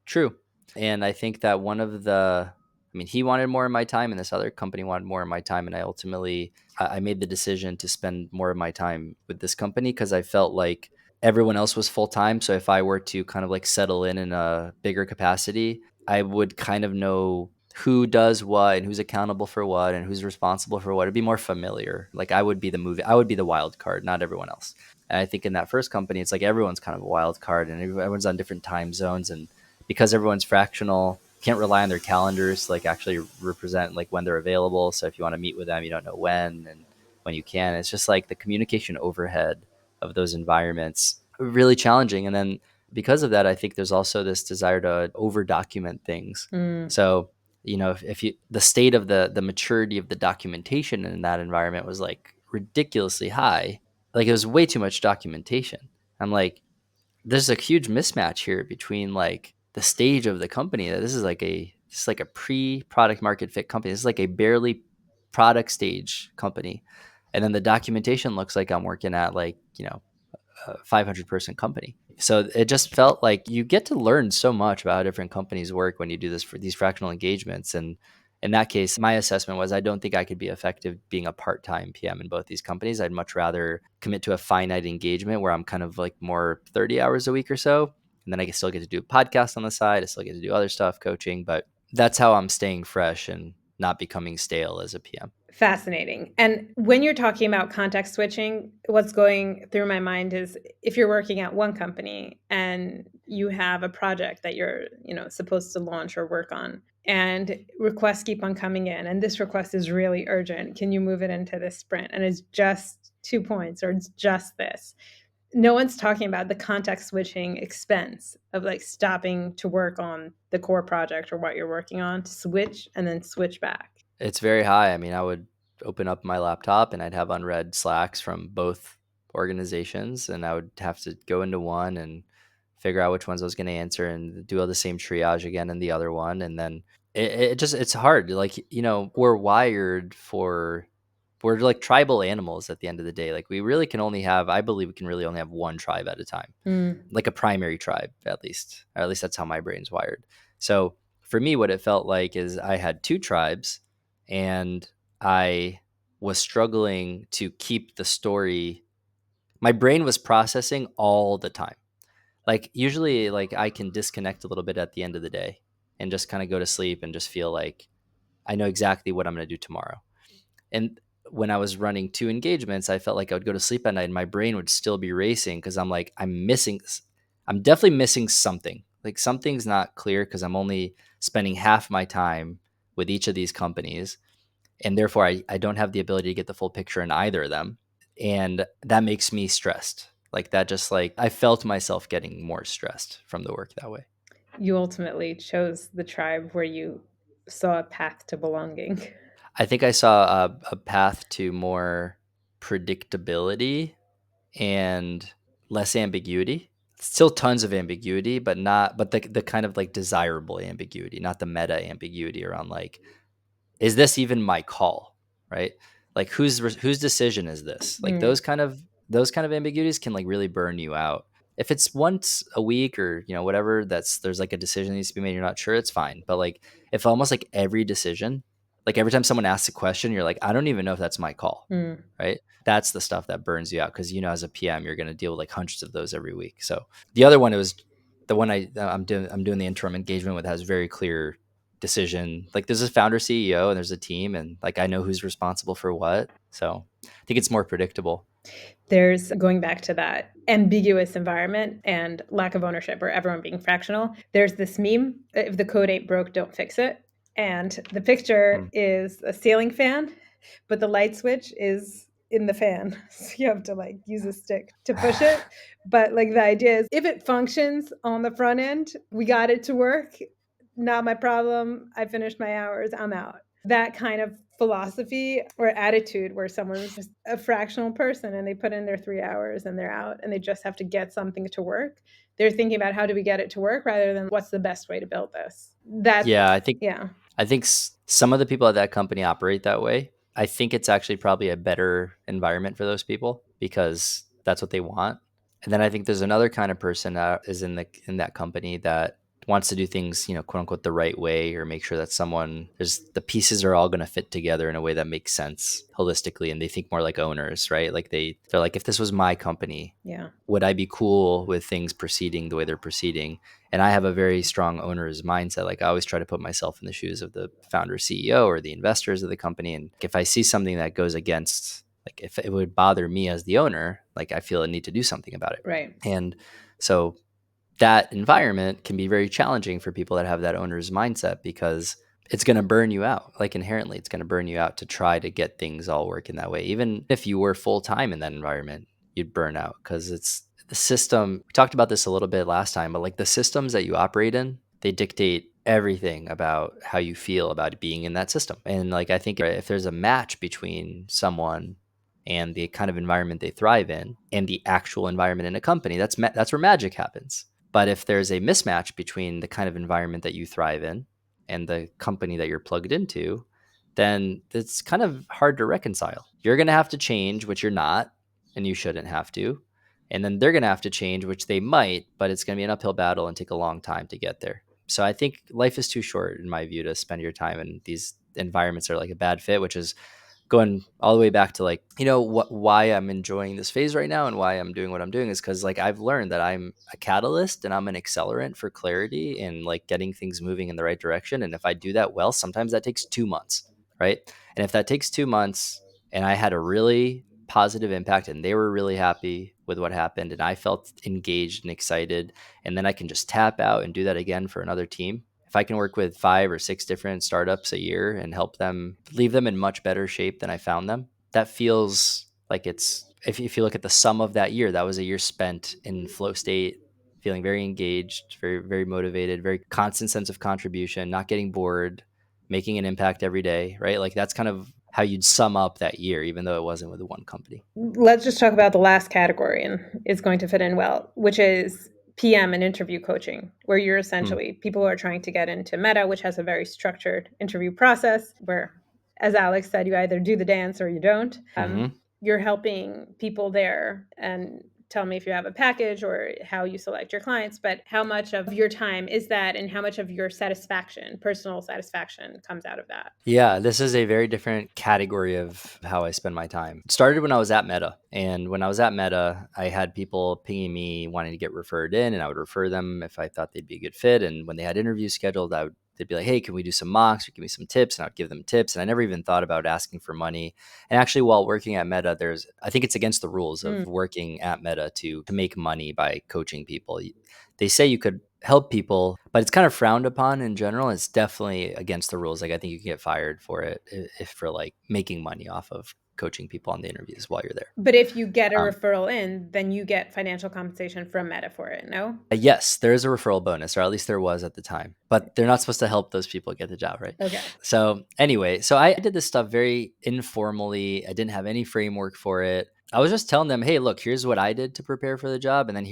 true. And I think that one of the, I mean, he wanted more of my time and this other company wanted more of my time. And I ultimately, I made the decision to spend more of my time with this company because I felt like everyone else was full time. So if I were to kind of like settle in a bigger capacity, I would kind of know who does what and who's accountable for what and who's responsible for what. It'd be more familiar. Like I would be the wild card, not everyone else. And I think in that first company, it's like everyone's kind of a wild card and everyone's on different time zones. And because everyone's fractional, can't rely on their calendars to like actually represent like when they're available. So if you want to meet with them, you don't know when, and when you can. It's just like the communication overhead of those environments really challenging. And then because of that, I think there's also this desire to over document things.
Mm.
So, you know, if you, the state of the maturity of the documentation in that environment was like ridiculously high, like it was way too much documentation. I'm like, there's a huge mismatch here between like the stage of the company. That this is like a pre-product market fit company. This is like a barely product stage company. And then the documentation looks like I'm working at like, you know, a 500-person company. So it just felt like you get to learn so much about how different companies work when you do this for these fractional engagements. And in that case, my assessment was I don't think I could be effective being a part-time PM in both these companies. I'd much rather commit to a finite engagement where I'm kind of like more 30 hours a week or so. And then I can still get to do a podcast on the side. I still get to do other stuff, coaching, but that's how I'm staying fresh and not becoming stale as a PM.
Fascinating. And when you're talking about context switching, what's going through my mind is if you're working at one company and you have a project that you're, supposed to launch or work on, and requests keep on coming in, and this request is really urgent. Can you move it into this sprint? And it's just 2 points or it's just this. No one's talking about the context switching expense of like stopping to work on the core project or what you're working on to switch and then switch back.
It's very high. I mean, I would open up my laptop and I'd have unread Slacks from both organizations, and I would have to go into one and figure out which ones I was going to answer and do all the same triage again in the other one. And then it just, it's hard. Like, you know, we're like tribal animals at the end of the day. Like we really can only have, I believe we can really only have one tribe at a time,
Mm.
like a primary tribe at least, or at least that's how my brain's wired. So for me, what it felt like is I had two tribes and I was struggling to keep the story. My brain was processing all the time. Like usually like I can disconnect a little bit at the end of the day and just kind of go to sleep and just feel like I know exactly what I'm going to do tomorrow. And when I was running two engagements, I felt like I would go to sleep at night and my brain would still be racing because I'm like, I'm definitely missing something. Like something's not clear because I'm only spending half my time with each of these companies. And therefore, I don't have the ability to get the full picture in either of them. And that makes me stressed. Like that, just like I felt myself getting more stressed from the work that way.
You ultimately chose the tribe where you saw a path to belonging.
I think I saw a path to more predictability and less ambiguity. Still tons of ambiguity, but not, but the kind of like desirable ambiguity, not the meta ambiguity around like, is this even my call, right? Like whose decision is this? Like
Mm.
those kind of ambiguities can like really burn you out. If it's once a week or you know whatever, that's there's like a decision that needs to be made, you're not sure, it's fine. But like if almost like every decision, like every time someone asks a question, you're like, I don't even know if that's my call,
Mm.
right? That's the stuff that burns you out because you know as a PM you're going to deal with like hundreds of those every week. So the other one, it was the one I'm doing the interim engagement with, has very clear decision. Like there's a founder CEO and there's a team and like I know who's responsible for what. So I think it's more predictable.
There's going back to that ambiguous environment and lack of ownership or everyone being fractional. There's this meme, if the code ain't broke, don't fix it. And the picture
Mm.
is a ceiling fan, but the light switch is in the fan. So you have to like use a stick to push it. But like the idea is if it functions on the front end, we got it to work. Not my problem. I finished my hours. I'm out. That kind of philosophy or attitude where someone's just a fractional person and they put in their 3 hours and they're out and they just have to get something to work. They're thinking about how do we get it to work rather than what's the best way to build this. That,
Yeah,
yeah,
I think some of the people at that company operate that way. I think it's actually probably a better environment for those people because that's what they want. And then I think there's another kind of person that is in that company that wants to do things, quote unquote, the right way, or make sure that there's the pieces are all going to fit together in a way that makes sense holistically, and they think more like owners, right? Like they're like, if this was my company,
yeah,
would I be cool with things proceeding the way they're proceeding? And I have a very strong owner's mindset. Like I always try to put myself in the shoes of the founder, CEO, or the investors of the company. And if I see something that goes against, like if it would bother me as the owner, like I feel a need to do something about it.
right.
And so that environment can be very challenging for people that have that owner's mindset because it's going to burn you out. Like inherently, it's going to burn you out to try to get things all working that way. Even if you were full time in that environment, you'd burn out because it's the system. We talked about this a little bit last time, but like the systems that you operate in, they dictate everything about how you feel about being in that system. And like I think if there's a match between someone and the kind of environment they thrive in and the actual environment in a company, that's where magic happens. But if there's a mismatch between the kind of environment that you thrive in and the company that you're plugged into, then it's kind of hard to reconcile. You're going to have to change, which you're not, and you shouldn't have to. And then they're going to have to change, which they might, but it's going to be an uphill battle and take a long time to get there. So I think life is too short, in my view, to spend your time in these environments that are like a bad fit, which is going all the way back to like, why I'm enjoying this phase right now and why I'm doing what I'm doing is because like I've learned that I'm a catalyst and I'm an accelerant for clarity and like getting things moving in the right direction. And if I do that well, sometimes that takes 2 months, right? And if that takes 2 months and I had a really positive impact and they were really happy with what happened and I felt engaged and excited, and then I can just tap out and do that again for another team. If I can work with 5 or 6 different startups a year and help them, leave them in much better shape than I found them, that feels like if you look at the sum of that year, that was a year spent in flow state, feeling very engaged, very, very motivated, very constant sense of contribution, not getting bored, making an impact every day, right? Like that's kind of how you'd sum up that year, even though it wasn't with one company.
Let's just talk about the last category, and it's going to fit in well, which is PM and interview coaching, where you're
Hmm.
essentially people who are trying to get into Meta, which has a very structured interview process where, as Alex said, you either do the dance or you don't.
Mm-hmm.
You're helping people there, and tell me if you have a package or how you select your clients, but how much of your time is that and how much of your satisfaction, personal satisfaction, comes out of that?
Yeah, this is a very different category of how I spend my time. It started when I was at Meta. And when I was at Meta, I had people pinging me wanting to get referred in, and I would refer them if I thought they'd be a good fit. And when they had interviews scheduled, they'd be like, hey, can we do some mocks or give me some tips? And I'd give them tips. And I never even thought about asking for money. And actually, while working at Meta, I think it's against the rules of working at Meta to make money by coaching people. They say you could help people, but it's kind of frowned upon in general. It's definitely against the rules. Like I think you can get fired for it if for like making money off of coaching people on the interviews while you're there.
But if you get a
Um,
referral in, then you get financial compensation from Meta for it, no?
yes, there is a referral bonus, or at least there was at the time, but they're not supposed to help those people get the job, right?
Okay.
So anyway, so I did this stuff very informally. I didn't have any framework for it. I was just telling them, hey, look, here's what I did to prepare for the job. And then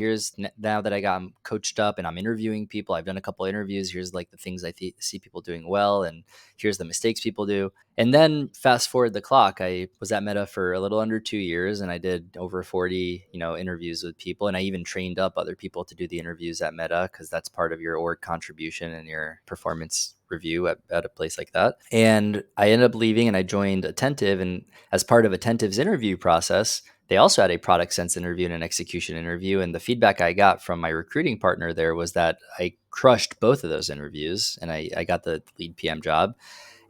now that I got coached up and I'm interviewing people, I've done a couple interviews. Here's like the things I see people doing well. And here's the mistakes people do. And then fast forward the clock, I was at Meta for a little under 2 years and I did over 40, interviews with people. And I even trained up other people to do the interviews at Meta because that's part of your org contribution and your performance review at a place like that. And I ended up leaving and I joined Attentive. And as part of Attentive's interview process, they also had a product sense interview and an execution interview. And the feedback I got from my recruiting partner there was that I crushed both of those interviews and I got the lead PM job.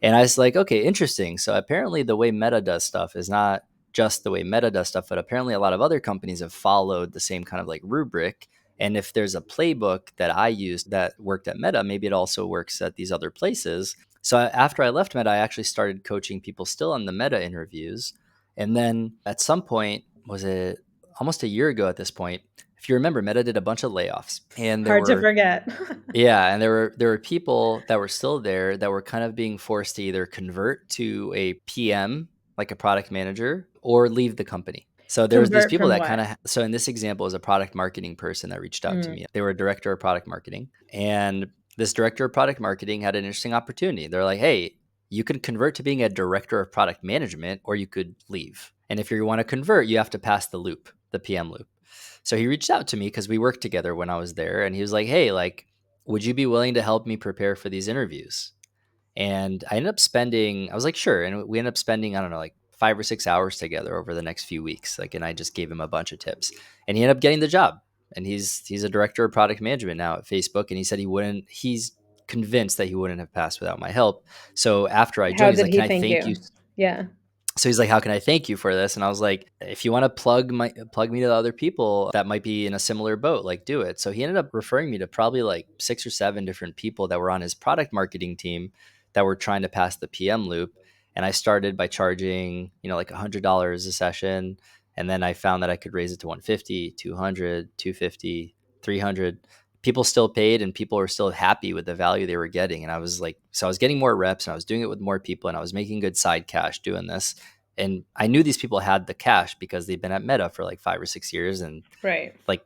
And I was like, okay, interesting. So apparently the way Meta does stuff is not just the way Meta does stuff, but apparently a lot of other companies have followed the same kind of like rubric. And if there's a playbook that I used that worked at Meta, maybe it also works at these other places. So after I left Meta, I actually started coaching people still on the Meta interviews. And then at some point, was it almost a year ago at this point, If you remember, Meta did a bunch of layoffs, and there
Hard to
were
forget.
yeah, and there were people that were still there that were kind of being forced to either convert to a PM, like a product manager, or leave the company. So there was these
Convert
people
from
that
what?
kind of so in this example is a product marketing person that reached out to
Mm,
me. They were a director of product marketing, and this director of product marketing had an interesting opportunity. They're like, "Hey, you can convert to being a director of product management, or you could leave. And if you want to convert, you have to pass the loop, the PM loop." So he reached out to me because we worked together when I was there, and he was like, "Hey, like, would you be willing to help me prepare for these interviews?" And I ended up spending, I was like, sure. And we ended up spending, I don't know, like 5 or 6 hours together over the next few weeks. Like, and I just gave him a bunch of tips, and he ended up getting the job. And he's a director of product management now at Facebook. And he said he's convinced that he wouldn't have passed without my help. So after I
how
joined, he's
did
like, "Can
he
I
thank
thank you?"
you? Yeah.
So he's like, "How can I thank you for this?" And I was like, "If you want to plug me to the other people that might be in a similar boat, like, do it." So he ended up referring me to probably like 6 or 7 different people that were on his product marketing team that were trying to pass the PM loop. And I started by charging, like $100 a session. And then I found that I could raise it to 150, 200, 250, 300. People still paid, and people were still happy with the value they were getting. And I was like, so I was getting more reps, and I was doing it with more people, and I was making good side cash doing this. And I knew these people had the cash because they've been at Meta for like 5 or 6 years, and
Right.
like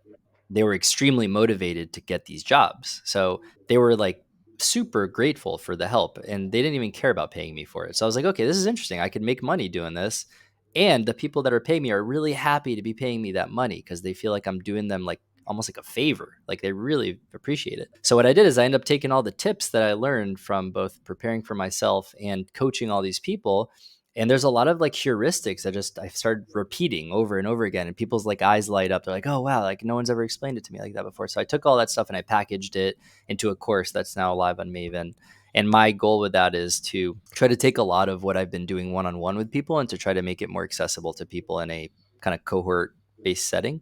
they were extremely motivated to get these jobs. So they were like super grateful for the help, and they didn't even care about paying me for it. So I was like, okay, this is interesting. I could make money doing this. And the people that are paying me are really happy to be paying me that money because they feel like I'm doing them like almost like a favor. Like they really appreciate it. So what I did is I ended up taking all the tips that I learned from both preparing for myself and coaching all these people, and there's a lot of like heuristics that just I started repeating over and over again, and people's like eyes light up. They're like, "Oh wow, like no one's ever explained it to me like that before." So I took all that stuff and I packaged it into a course that's now live on Maven. And my goal with that is to try to take a lot of what I've been doing one on one with people and to try to make it more accessible to people in a kind of cohort based setting.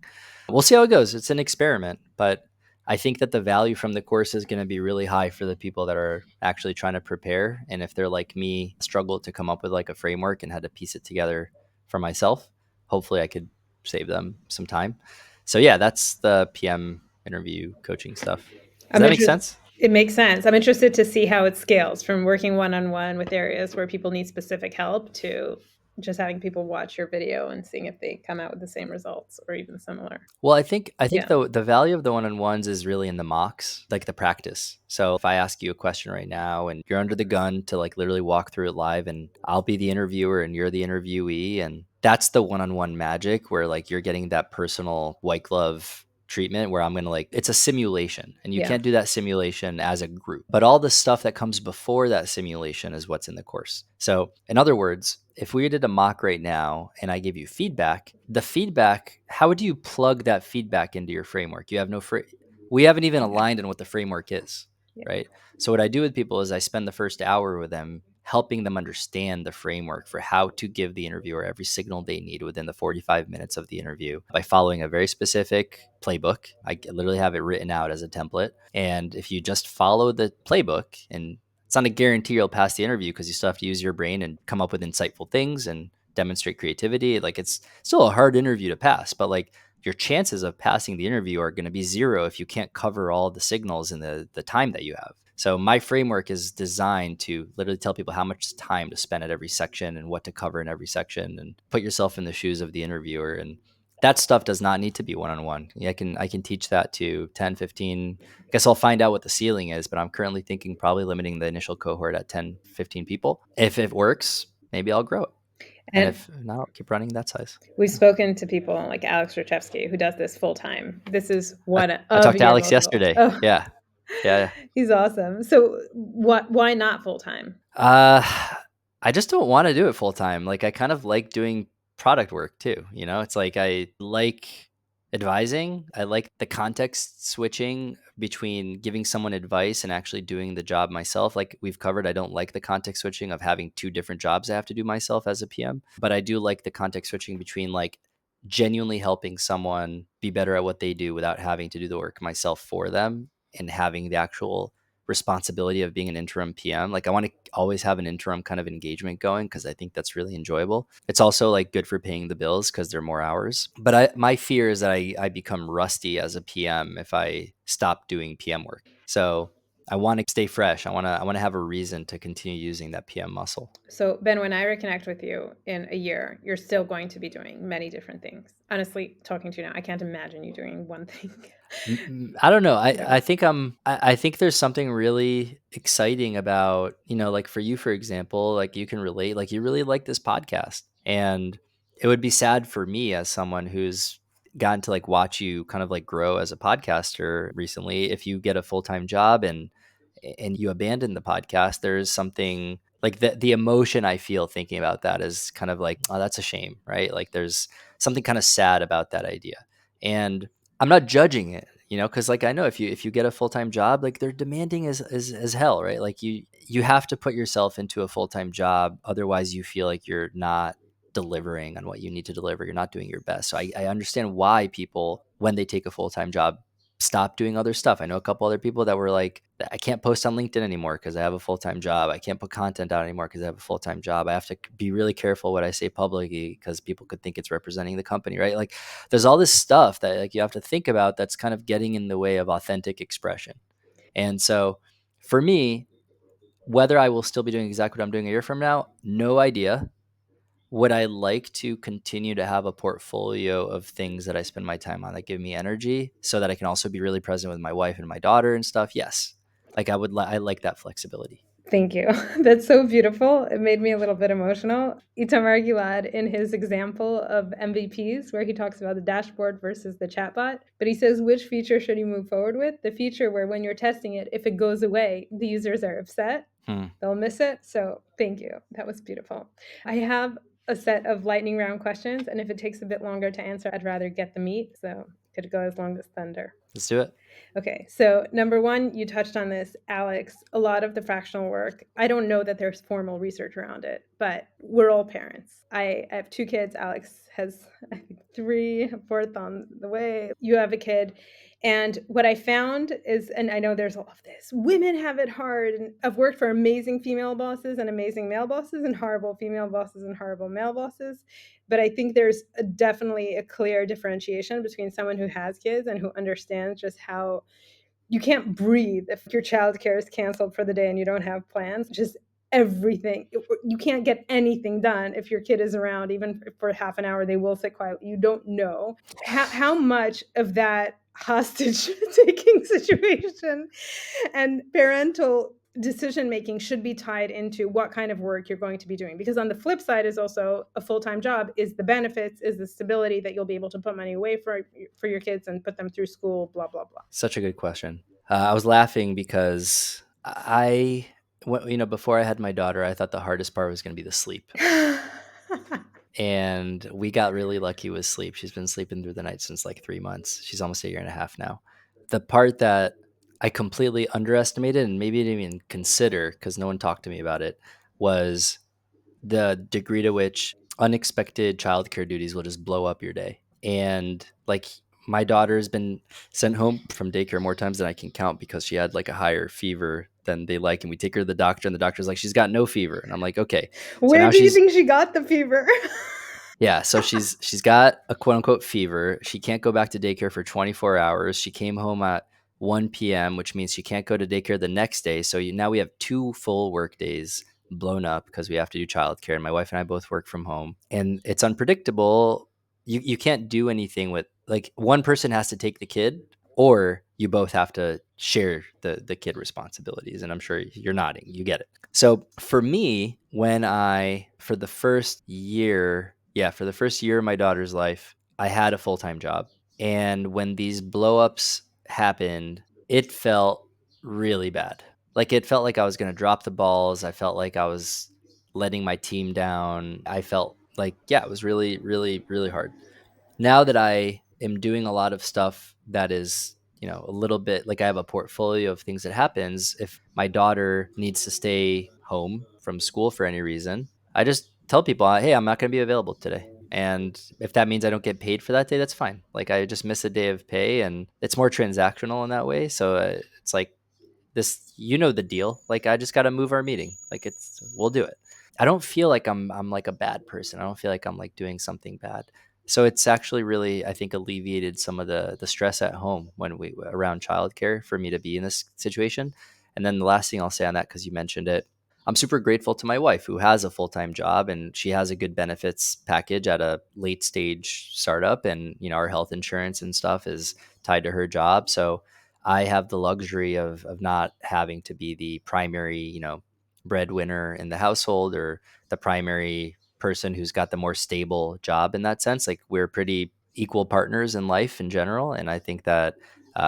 We'll see how it goes. It's an experiment, but I think that the value from the course is going to be really high for the people that are actually trying to prepare. And if they're like me, struggled to come up with like a framework and had to piece it together for myself, hopefully I could save them some time. So yeah, that's the PM interview coaching stuff. Does
I'm
that make
interested.
sense?
It makes sense. I'm interested to see how it scales from working one on one with areas where people need specific help to just having people watch your video and seeing if they come out with the same results or even similar.
Well, I think
Yeah.
the value of the one-on-ones is really in the mocks, like the practice. So if I ask you a question right now and you're under the gun to like literally walk through it live, and I'll be the interviewer and you're the interviewee, and that's the one-on-one magic where like you're getting that personal white glove treatment where I'm going to like it's a simulation, and you
Yeah.
can't do that simulation as a group. But all the stuff that comes before that simulation is what's in the course. So, in other words, if we did a mock right now and I gave you feedback, the feedback, how would you plug that feedback into your framework? You have no we haven't even
Yeah.
aligned on what the framework is,
Yeah.
right? So what I do with people is I spend the first hour with them helping them understand the framework for how to give the interviewer every signal they need within the 45 minutes of the interview by following a very specific playbook. I literally have it written out as a template. And if you just follow the playbook, and it's not a guarantee you'll pass the interview because you still have to use your brain and come up with insightful things and demonstrate creativity. Like it's still a hard interview to pass, but like your chances of passing the interview are going to be zero if you can't cover all the signals in the time that you have. So my framework is designed to literally tell people how much time to spend at every section and what to cover in every section, and put yourself in the shoes of the interviewer. And that stuff does not need to be one-on-one. I can teach that to 10, 15. I guess I'll find out what the ceiling is, but I'm currently thinking probably limiting the initial cohort at 10, 15 people. If it works, maybe I'll grow it. And
And
if not, I'll keep running that size.
we've
Yeah.
spoken to people like Alex Rachevsky, who does this full time. This is
I,
one
I
of
talked to
your
Alex
most goals.
yesterday.
Oh,
Yeah. Yeah.
he's awesome. So, why not full time?
Uh, I just don't want to do it full time. Like I kind of like doing product work too. It's like I like advising. I like the context switching between giving someone advice and actually doing the job myself. Like we've covered, I don't like the context switching of having two different jobs I have to do myself as a PM, but I do like the context switching between like genuinely helping someone be better at what they do without having to do the work myself for them, and having the actual responsibility of being an interim PM. Like I want to always have an interim kind of engagement going because I think that's really enjoyable. It's also like good for paying the bills because there are more hours. But my fear is that I become rusty as a PM if I stop doing PM work. So I want to stay fresh. I want to have a reason to continue using that PM muscle.
So, Ben, when I reconnect with you in a year, you're still going to be doing many different things. Honestly, talking to you now, I can't imagine you doing one thing.
I don't know.
Yeah.
I think there's something really exciting about, like for you, for example, like you can relate, like you really like this podcast. And it would be sad for me as someone who's gotten to like watch you kind of like grow as a podcaster recently. If you get a full-time job and you abandon the podcast, there's something like the emotion I feel thinking about that is kind of like, oh, that's a shame, right? Like there's something kind of sad about that idea. And I'm not judging it, because like I know if you get a full time job, like they're demanding as hell, right? Like you have to put yourself into a full time job, otherwise you feel like you're not delivering on what you need to deliver. You're not doing your best. So I understand why people, when they take a full time job, stop doing other stuff. I know a couple other people that were like, I can't post on LinkedIn anymore because I have a full time job. I can't put content out anymore because I have a full time job. I have to be really careful what I say publicly because people could think it's representing the company, right? Like there's all this stuff that like you have to think about that's kind of getting in the way of authentic expression. And so for me, whether I will still be doing exactly what I'm doing a year from now, no idea. Would I like to continue to have a portfolio of things that I spend my time on that give me energy so that I can also be really present with my wife and my daughter and stuff? Yes. Like I like that flexibility.
Thank you. That's so beautiful. It made me a little bit emotional. Itamar Gilad, in his example of MVPs, where he talks about the dashboard versus the chatbot, but he says, which feature should you move forward with? The feature where when you're testing it, if it goes away, the users are upset. They'll miss it. So thank you. That was beautiful. I have a set of lightning round questions, and if it takes a bit longer to answer, I'd rather get the meat. So could go as long as thunder.
Let's do it.
Okay, so number one, you touched on this, Alex. A lot of the fractional work, I don't know that there's formal research around it, but we're all parents. I have two kids. Alex has, I think, three, a fourth on the way. You have a kid. And what I found is, and I know there's all of this, women have it hard. And I've worked for amazing female bosses and amazing male bosses and horrible female bosses and horrible male bosses. But I think there's definitely a clear differentiation between someone who has kids and who understands just how you can't breathe if your childcare is canceled for the day and you don't have plans. Just everything. You can't get anything done if your kid is around, even for half an hour. They will sit quietly. You don't know how much of that hostage taking situation and parental decision making should be tied into what kind of work you're going to be doing, because on the flip side is also a full-time job is the benefits, is the stability that you'll be able to put money away for your kids and put them through school, blah blah blah.
Such a good question. I was laughing because before I had my daughter, I thought the hardest part was going to be the sleep. And we got really lucky with sleep. She's been sleeping through the night since like 3 months. She's almost a year and a half now. The part that I completely underestimated and maybe didn't even consider because no one talked to me about it was the degree to which unexpected childcare duties will just blow up your day. And like my daughter has been sent home from daycare more times than I can count because she had like a higher fever than they like. And we take her to the doctor and the doctor's like, she's got no fever. And I'm like, okay. So
Where
now
do you
she's,
think she got the fever?
yeah, so she's got a quote unquote fever. She can't go back to daycare for 24 hours. She came home at 1 p.m., which means she can't go to daycare the next day. So now we have 2 full work days blown up because we have to do childcare. And my wife and I both work from home, and it's unpredictable. You can't do anything with like one person has to take the kid, or you both have to share the kid responsibilities. And I'm sure you're nodding, you get it. So for me, for the first year, for the first year of my daughter's life, I had a full-time job. And when these blowups happened, it felt really bad. Like it felt like I was going to drop the balls. I felt like I was letting my team down. I felt like, it was really, really, really hard. Now that I am doing a lot of stuff that is, a little bit like I have a portfolio of things that happens. If my daughter needs to stay home from school for any reason, I just tell people, hey, I'm not going to be available today. And if that means I don't get paid for that day, that's fine. Like I just miss a day of pay and it's more transactional in that way. So it's like this, you know, the deal. Like, I just got to move our meeting. Like, we'll do it. I don't feel like I'm like a bad person. I don't feel like I'm like doing something bad. So it's actually really, I think, alleviated some of the stress at home when we around childcare for me to be in this situation. And then the last thing I'll say on that, because you mentioned it, I'm super grateful to my wife who has a full-time job and she has a good benefits package at a late stage startup. And, you know, our health insurance and stuff is tied to her job. So I have the luxury of not having to be the primary, you know, breadwinner in the household or the primary person who's got the more stable job in that sense. Like, we're pretty equal partners in life in general. And I think that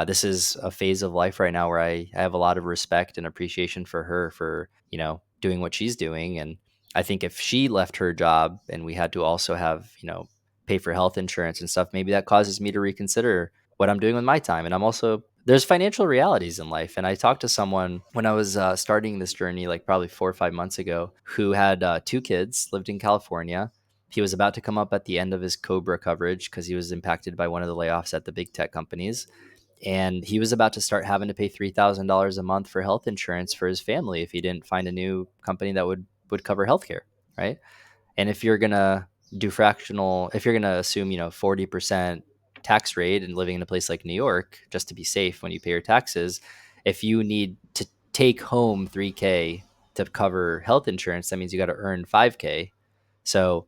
this is a phase of life right now where I have a lot of respect and appreciation for her for, you know, doing what she's doing. And I think if she left her job and we had to also have, you know, pay for health insurance and stuff, maybe that causes me to reconsider what I'm doing with my time. And I'm also, there's financial realities in life. And I talked to someone when I was starting this journey, like probably 4 or 5 months ago, who had 2 kids, lived in California. He was about to come up at the end of his Cobra coverage because he was impacted by one of the layoffs at the big tech companies. And he was about to start having to pay $3,000 a month for health insurance for his family if he didn't find a new company that would cover healthcare, right? And if you're gonna do fractional, if you're gonna assume, you know, 40% tax rate and living in a place like New York, just to be safe when you pay your taxes, if you need to take home 3K to cover health insurance, that means you got to earn 5K. So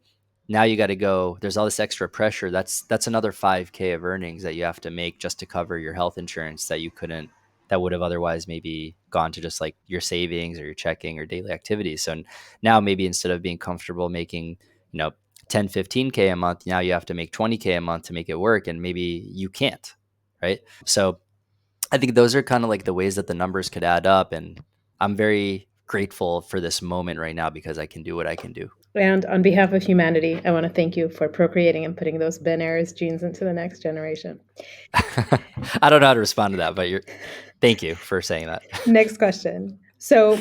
now you got to go, there's all this extra pressure. That's another 5K of earnings that you have to make just to cover your health insurance that you couldn't, that would have otherwise maybe gone to just like your savings or your checking or daily activities. So now maybe instead of being comfortable making, you know, 10, 15K a month, now you have to make 20K a month to make it work. And maybe you can't, right? So I think those are kind of like the ways that the numbers could add up. And I'm very grateful for this moment right now because I can do what I can do.
And on behalf of humanity, I want to thank you for procreating and putting those Ben Erez genes into the next generation.
I don't know how to respond to that, but thank you for saying that.
Next question. So,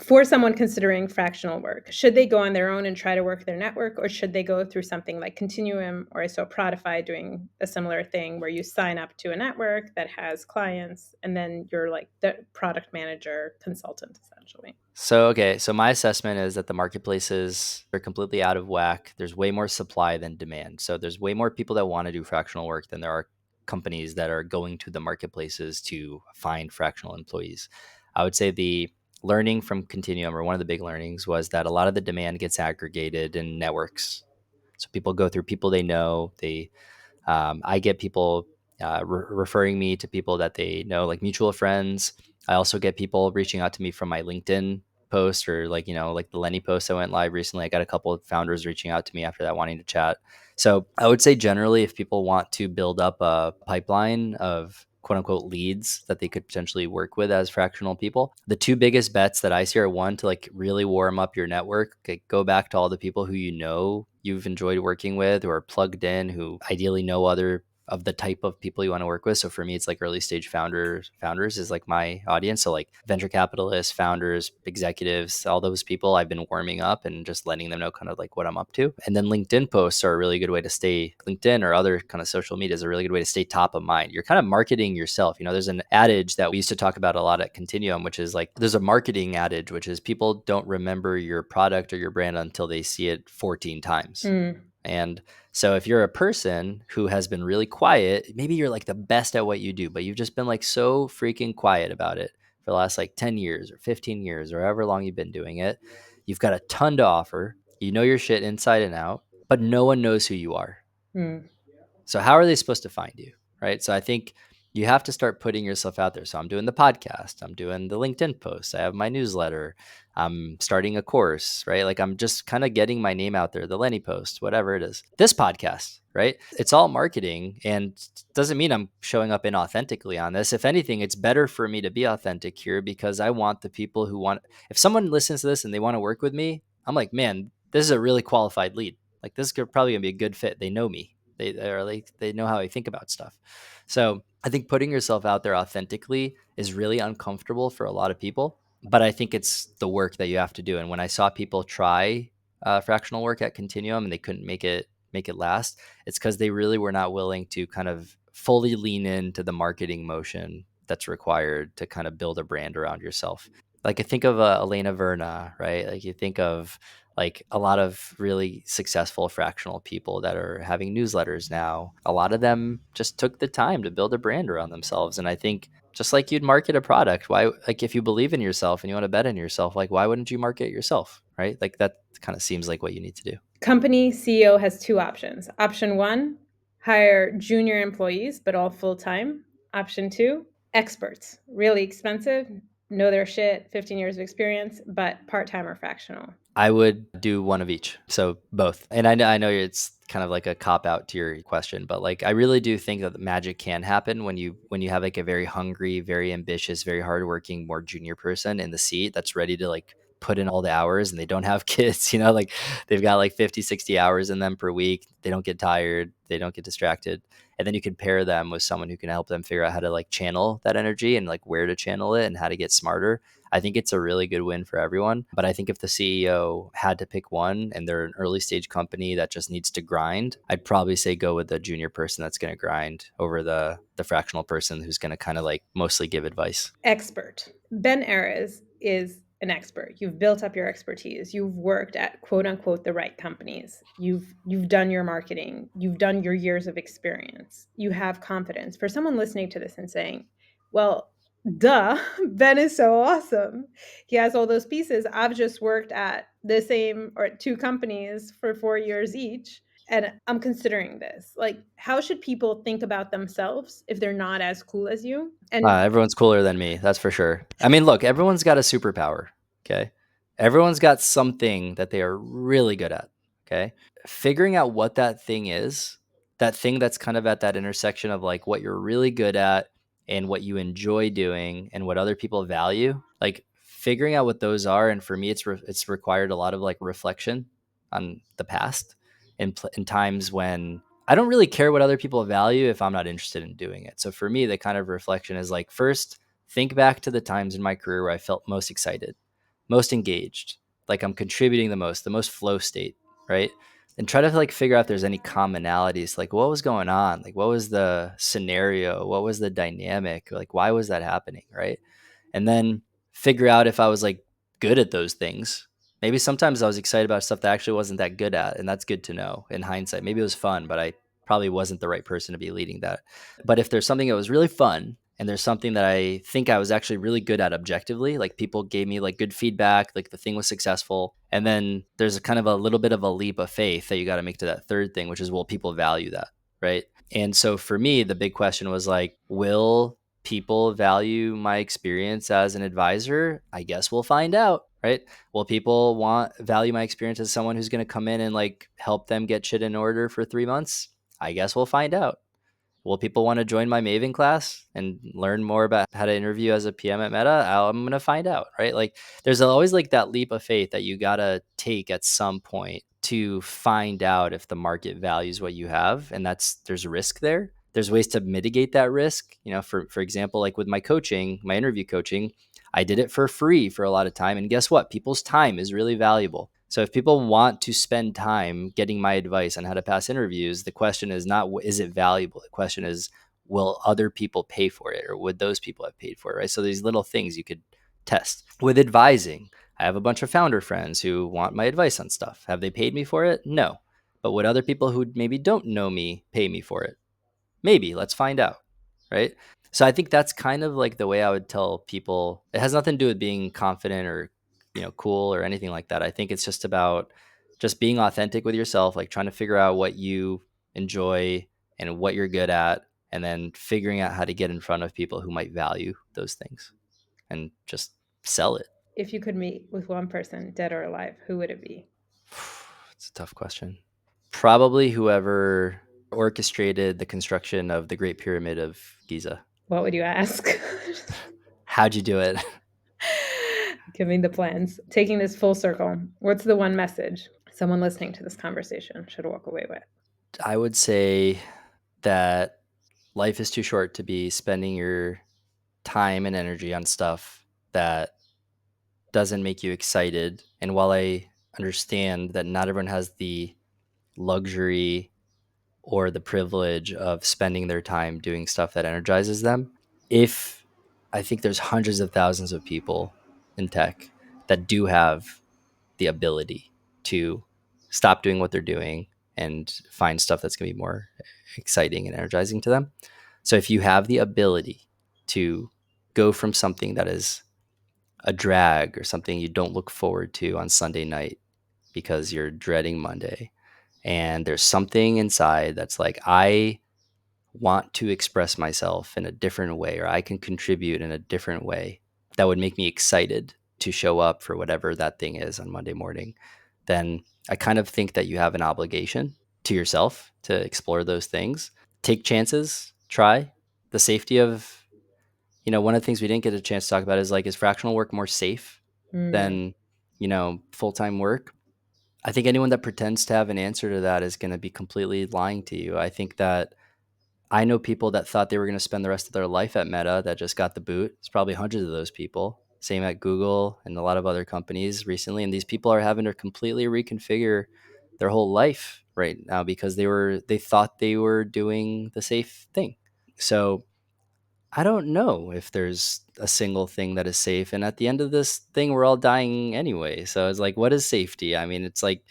for someone considering fractional work, should they go on their own and try to work their network, or should they go through something like Continuum, or I saw Prodify doing a similar thing where you sign up to a network that has clients and then you're like the product manager consultant essentially?
So, okay. So my assessment is that the marketplaces are completely out of whack. There's way more supply than demand. So there's way more people that want to do fractional work than there are companies that are going to the marketplaces to find fractional employees. I would say the learning from Continuum, or one of the big learnings, was that a lot of the demand gets aggregated in networks. So people go through people they know. I get people referring me to people that they know, like mutual friends. I also get people reaching out to me from my LinkedIn post, or like, you know, like the Lenny post that went live recently. I got a couple of founders reaching out to me after that, wanting to chat. So I would say generally, if people want to build up a pipeline of quote unquote leads that they could potentially work with as fractional people, the two biggest bets that I see are, one, to like really warm up your network. Okay, go back to all the people who you know you've enjoyed working with, who are plugged in, who ideally know other of the type of people you want to work with. So for me, it's like early stage founders is like my audience. So like venture capitalists, founders, executives, all those people I've been warming up and just letting them know kind of like what I'm up to. And then LinkedIn posts are a really good way to stay, LinkedIn or other kind of social media is a really good way to stay top of mind. You're kind of marketing yourself. You know, there's an adage that we used to talk about a lot at Continuum, which is like, there's a marketing adage, which is people don't remember your product or your brand until they see it 14 times.
Mm.
And so if you're a person who has been really quiet, maybe you're like the best at what you do, but you've just been like so freaking quiet about it for the last like 10 years or 15 years or however long you've been doing it. You've got a ton to offer. You know your shit inside and out, but no one knows who you are.
Mm.
So how are they supposed to find you? Right. So I think you have to start putting yourself out there. So I'm doing the podcast, I'm doing the LinkedIn posts, I have my newsletter, I'm starting a course, right? Like I'm just kind of getting my name out there, the Lenny post, whatever it is. This podcast, right? It's all marketing and doesn't mean I'm showing up inauthentically on this. If anything, it's better for me to be authentic here because I want the people who want, if someone listens to this and they want to work with me, I'm like, man, this is a really qualified lead. Like this is probably gonna be a good fit. They know me. They know how I think about stuff. So I think putting yourself out there authentically is really uncomfortable for a lot of people, but I think it's the work that you have to do. And when I saw people try fractional work at Continuum and they couldn't make it last, it's because they really were not willing to kind of fully lean into the marketing motion that's required to kind of build a brand around yourself. Like I think of Elena Verna, right? Like you think of like a lot of really successful fractional people that are having newsletters now. A lot of them just took the time to build a brand around themselves. And I think just like you'd market a product, why, like if you believe in yourself and you want to bet in yourself, like why wouldn't you market yourself, right? Like that kind of seems like what you need to do.
Company CEO has two options. Option one, hire junior employees, but all full time. Option two, experts, really expensive, know their shit, 15 years of experience, but part time or fractional.
I would do one of each. So both. And I know it's kind of like a cop out to your question, but like I really do think that the magic can happen when you have like a very hungry, very ambitious, very hardworking, more junior person in the seat that's ready to like put in all the hours and they don't have kids, like they've got like 50, 60 hours in them per week. They don't get tired, they don't get distracted. And then you can pair them with someone who can help them figure out how to like channel that energy and like where to channel it and how to get smarter. I think it's a really good win for everyone. But I think if the CEO had to pick one and they're an early stage company that just needs to grind, I'd probably say go with the junior person that's going to grind over the fractional person who's going to kind of like mostly give advice.
Expert. Ben Erez is an expert. You've built up your expertise. You've worked at quote unquote the right companies. You've done your marketing. You've done your years of experience. You have confidence. For someone listening to this and saying, well, duh, Ben is so awesome. He has all those pieces. I've just worked at the same or two companies for 4 years each. And I'm considering this. Like, how should people think about themselves if they're not as cool as you? And
Everyone's cooler than me, that's for sure. I mean, look, everyone's got a superpower. Okay. Everyone's got something that they are really good at. Okay. Figuring out what that thing is, that thing that's kind of at that intersection of like what you're really good at and what you enjoy doing and what other people value, like figuring out what those are. And for me, it's required a lot of like reflection on the past and in times when I don't really care what other people value if I'm not interested in doing it. So for me, the kind of reflection is like, first, think back to the times in my career where I felt most excited, most engaged, like I'm contributing the most flow state, right? And try to like figure out if there's any commonalities, like what was going on? Like what was the scenario? What was the dynamic? Like why was that happening, right? And then figure out if I was like good at those things. Maybe sometimes I was excited about stuff that I actually wasn't that good at, and that's good to know in hindsight. Maybe it was fun, but I probably wasn't the right person to be leading that. But if there's something that was really fun and there's something that I think I was actually really good at objectively, like people gave me like good feedback, like the thing was successful, and then there's a kind of a little bit of a leap of faith that you got to make to that third thing, which is will people value that, right? And so for me, the big question was like, will people value my experience as an advisor? I guess we'll find out, right? Will people value my experience as someone who's going to come in and like help them get shit in order for 3 months? I guess we'll find out. Will people want to join my Maven class and learn more about how to interview as a PM at Meta? I'm going to find out, right? Like there's always like that leap of faith that you got to take at some point to find out if the market values what you have. And there's risk there. There's ways to mitigate that risk. For example, like with my coaching, my interview coaching, I did it for free for a lot of time. And guess what? People's time is really valuable. So if people want to spend time getting my advice on how to pass interviews, the question is not, is it valuable? The question is, will other people pay for it, or would those people have paid for it, right? So these little things you could test. With advising, I have a bunch of founder friends who want my advice on stuff. Have they paid me for it? No. But would other people who maybe don't know me pay me for it? Maybe. Let's find out, right? So I think that's kind of like the way I would tell people. It has nothing to do with being confident or cool or anything like that. I think it's just about just being authentic with yourself, like trying to figure out what you enjoy and what you're good at, and then figuring out how to get in front of people who might value those things and just sell it.
if you could meet with one person, dead or alive, who would it be?
It's a tough question. Probably whoever orchestrated the construction of the Great Pyramid of Giza.
What would you ask?
How'd you do it?
Give me the plans. Taking this full circle, what's the one message someone listening to this conversation should walk away with?
I would say that life is too short to be spending your time and energy on stuff that doesn't make you excited. And while I understand that not everyone has the luxury or the privilege of spending their time doing stuff that energizes them, if I think there's hundreds of thousands of people in tech that do have the ability to stop doing what they're doing and find stuff that's going to be more exciting and energizing to them. So if you have the ability to go from something that is a drag or something you don't look forward to on Sunday night because you're dreading Monday, and there's something inside that's like, I want to express myself in a different way, or I can contribute in a different way that would make me excited to show up for whatever that thing is on Monday morning, then I kind of think that you have an obligation to yourself to explore those things. Take chances, try. The safety of, one of the things we didn't get a chance to talk about is like, is fractional work more safe
Mm.
than, full time work? I think anyone that pretends to have an answer to that is going to be completely lying to you. I think that I know people that thought they were going to spend the rest of their life at Meta that just got the boot. It's probably hundreds of those people. Same at Google and a lot of other companies recently. And these people are having to completely reconfigure their whole life right now because they thought they were doing the safe thing. So I don't know if there's a single thing that is safe. And at the end of this thing, we're all dying anyway. So it's like, what is safety? I mean, it's like,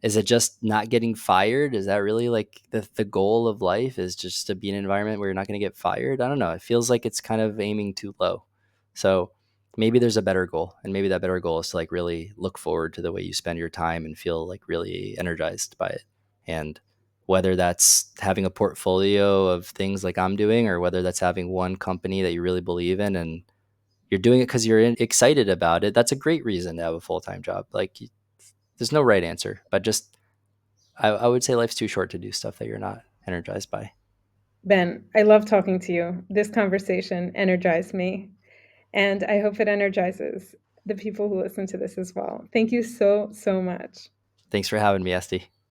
is it just not getting fired? Is that really like the goal of life, is just to be in an environment where you're not going to get fired? I don't know. It feels like it's kind of aiming too low. So maybe there's a better goal. And maybe that better goal is to like really look forward to the way you spend your time and feel like really energized by it. And whether that's having a portfolio of things like I'm doing, or whether that's having one company that you really believe in and you're doing it because you're excited about it, that's a great reason to have a full-time job. Like, there's no right answer, but just I would say life's too short to do stuff that you're not energized by.
Ben, I love talking to you. This conversation energized me, and I hope it energizes the people who listen to this as well. Thank you so, so much.
Thanks for having me, Esty.